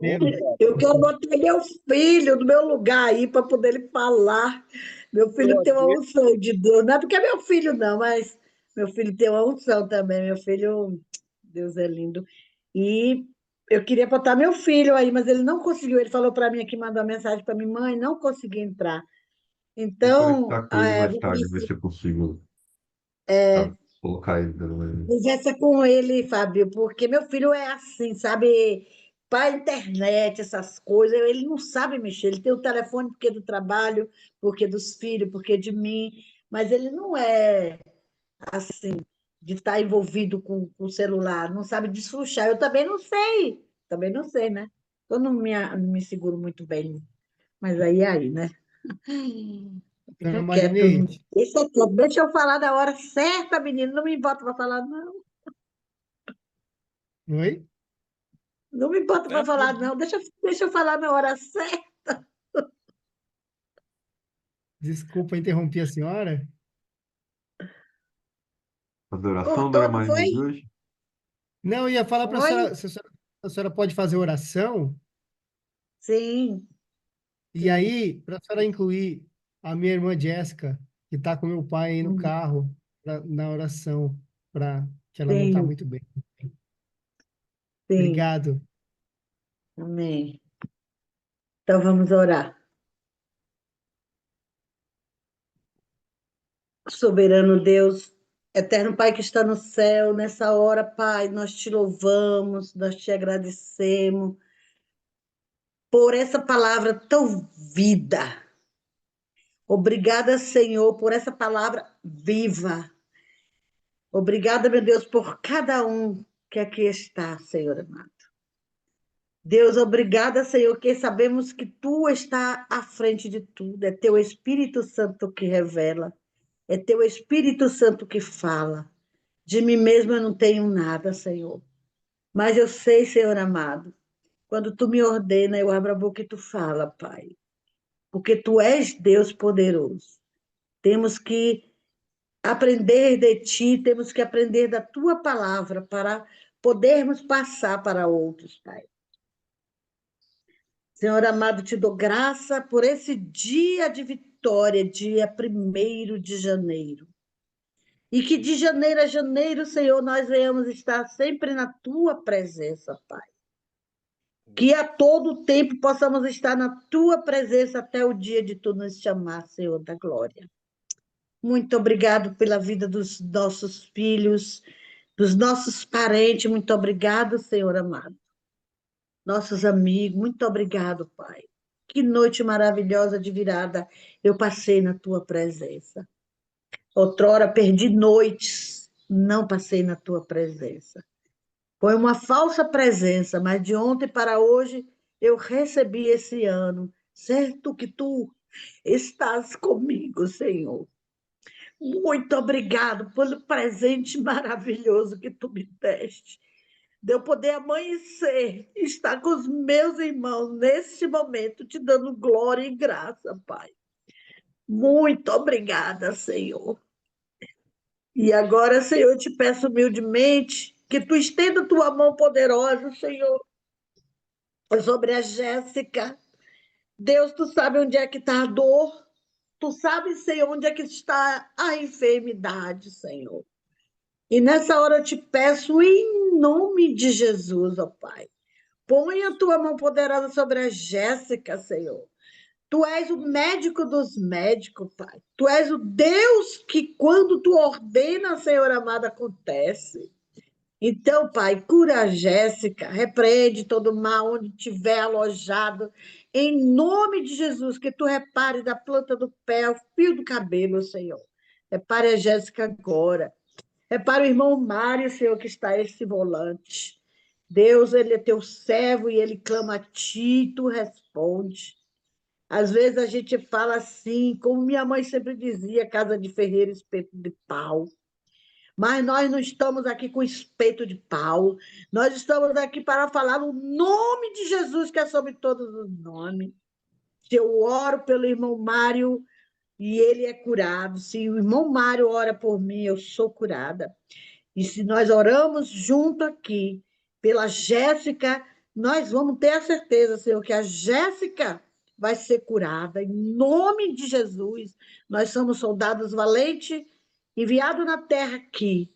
Vamos, Opa, Eu quero botar meu filho no meu lugar aí para poder ele falar. Meu filho Estou tem uma aqui. unção de Deus. Não é porque é meu filho, não, mas meu filho tem uma unção também. Meu filho, Deus é lindo. E eu queria botar meu filho aí, mas ele não conseguiu. Ele falou para mim aqui, mandou uma mensagem para mim, mãe, não consegui entrar. Vou Então, conectar com ele mais vou tarde, ver conversar, se eu consigo colocar ele pelo menos. conversa com ele, Fábio, porque meu filho é assim, sabe? Para a internet, essas coisas, ele não sabe mexer. Ele tem o telefone porque é do trabalho, porque é dos filhos, porque é de mim, mas ele não é assim, de estar envolvido com o celular, não sabe desfruxar. Eu também não sei, né? Eu não me seguro muito bem, mas aí, né? Dona Fica quieto, Marinete, deixa eu falar da hora certa, menino, não me bota para falar, não. oi? Não me bota Tá, para tudo falar, bem. não. Deixa eu falar na hora certa. Desculpa interromper a senhora. Adoração, Dona Cortou, não Maria de foi? hoje? Não, eu ia falar para a Foi? senhora, se a senhora pode fazer oração, Sim, e sim. aí, para a senhora incluir a minha irmã Jéssica, que está com meu pai aí no Hum, carro, na oração, para que ela não está Sim, muito bem. sim. Obrigado. Amém. Então vamos orar. Soberano Deus, eterno Pai que está no céu, nessa hora, Pai, nós te louvamos, nós te agradecemos por essa palavra tão vida. Obrigada, Senhor, por essa palavra viva. Obrigada, meu Deus, por cada um que aqui está, Senhor amado. Deus, obrigada, Senhor, que sabemos que Tu está à frente de tudo. É Teu Espírito Santo que revela. É Teu Espírito Santo que fala. De mim mesma eu não tenho nada, Senhor. Mas eu sei, Senhor amado, quando Tu me ordena, eu abro a boca e Tu fala, Pai. Porque Tu és Deus poderoso. Temos que aprender de Ti, temos que aprender da Tua palavra para podermos passar para outros, Pai. Senhor amado, te dou graça por esse dia de vitória, dia 1º de janeiro. E que de janeiro a janeiro, Senhor, nós venhamos estar sempre na Tua presença, Pai. Que a todo tempo possamos estar na Tua presença até o dia de Tu nos chamar, Senhor da glória. Muito obrigado pela vida dos nossos filhos, dos nossos parentes. Muito obrigado, Senhor amado. Nossos amigos, muito obrigado, Pai. Que noite maravilhosa de virada eu passei na tua presença. Outrora perdi noites, não passei na tua presença. Foi uma falsa presença, mas de ontem para hoje eu recebi esse ano, certo que tu estás comigo, Senhor. Muito obrigado pelo presente maravilhoso que tu me deste de eu poder amanhecer, estar com os meus irmãos neste momento, te dando glória e graça, Pai. Muito obrigada, Senhor. E agora, Senhor, eu te peço humildemente que tu estenda tua mão poderosa, Senhor, sobre a Jéssica. Deus, tu sabe onde é que está a dor, tu sabe, Senhor, onde é que está a enfermidade, Senhor. E nessa hora eu te peço, em nome de Jesus, ó Pai, põe a tua mão poderosa sobre a Jéssica, Senhor. Tu és o médico dos médicos, Pai. Tu és o Deus que, quando tu ordena, Senhor amado, acontece. Então, Pai, cura a Jéssica, repreende todo mal onde estiver alojado. Em nome de Jesus, que tu repare da planta do pé ao fio do cabelo, Senhor. Repare a Jéssica agora. Repare o irmão Mário, Senhor, que está esse volante. Deus, ele é teu servo e ele clama a ti, tu responde. Às vezes a gente fala assim, como minha mãe sempre dizia, casa de ferreiro, espeto de pau. Mas nós não estamos aqui com espeto de pau. Nós estamos aqui para falar o nome de Jesus, que é sobre todos os nomes. Se eu oro pelo irmão Mário e ele é curado, se o irmão Mário ora por mim, eu sou curada. E se nós oramos junto aqui pela Jéssica, nós vamos ter a certeza, Senhor, que a Jéssica vai ser curada. Em nome de Jesus, nós somos soldados valentes, enviados na terra aqui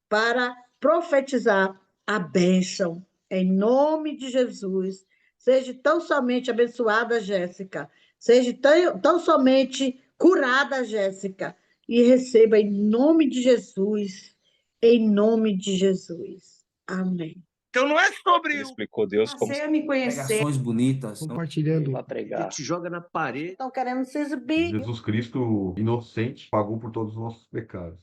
para profetizar a bênção. Em nome de Jesus, seja tão somente abençoada, Jéssica. Seja tão somente curada, Jéssica. E receba em nome de Jesus. Em nome de Jesus. Amém. Então não é sobre Ele explicou Deus como Passei a me conhecer. pregações bonitas. Compartilhando. para Ele pregar. te joga na parede. Estão querendo se exibir. Jesus Cristo, inocente, pagou por todos os nossos pecados.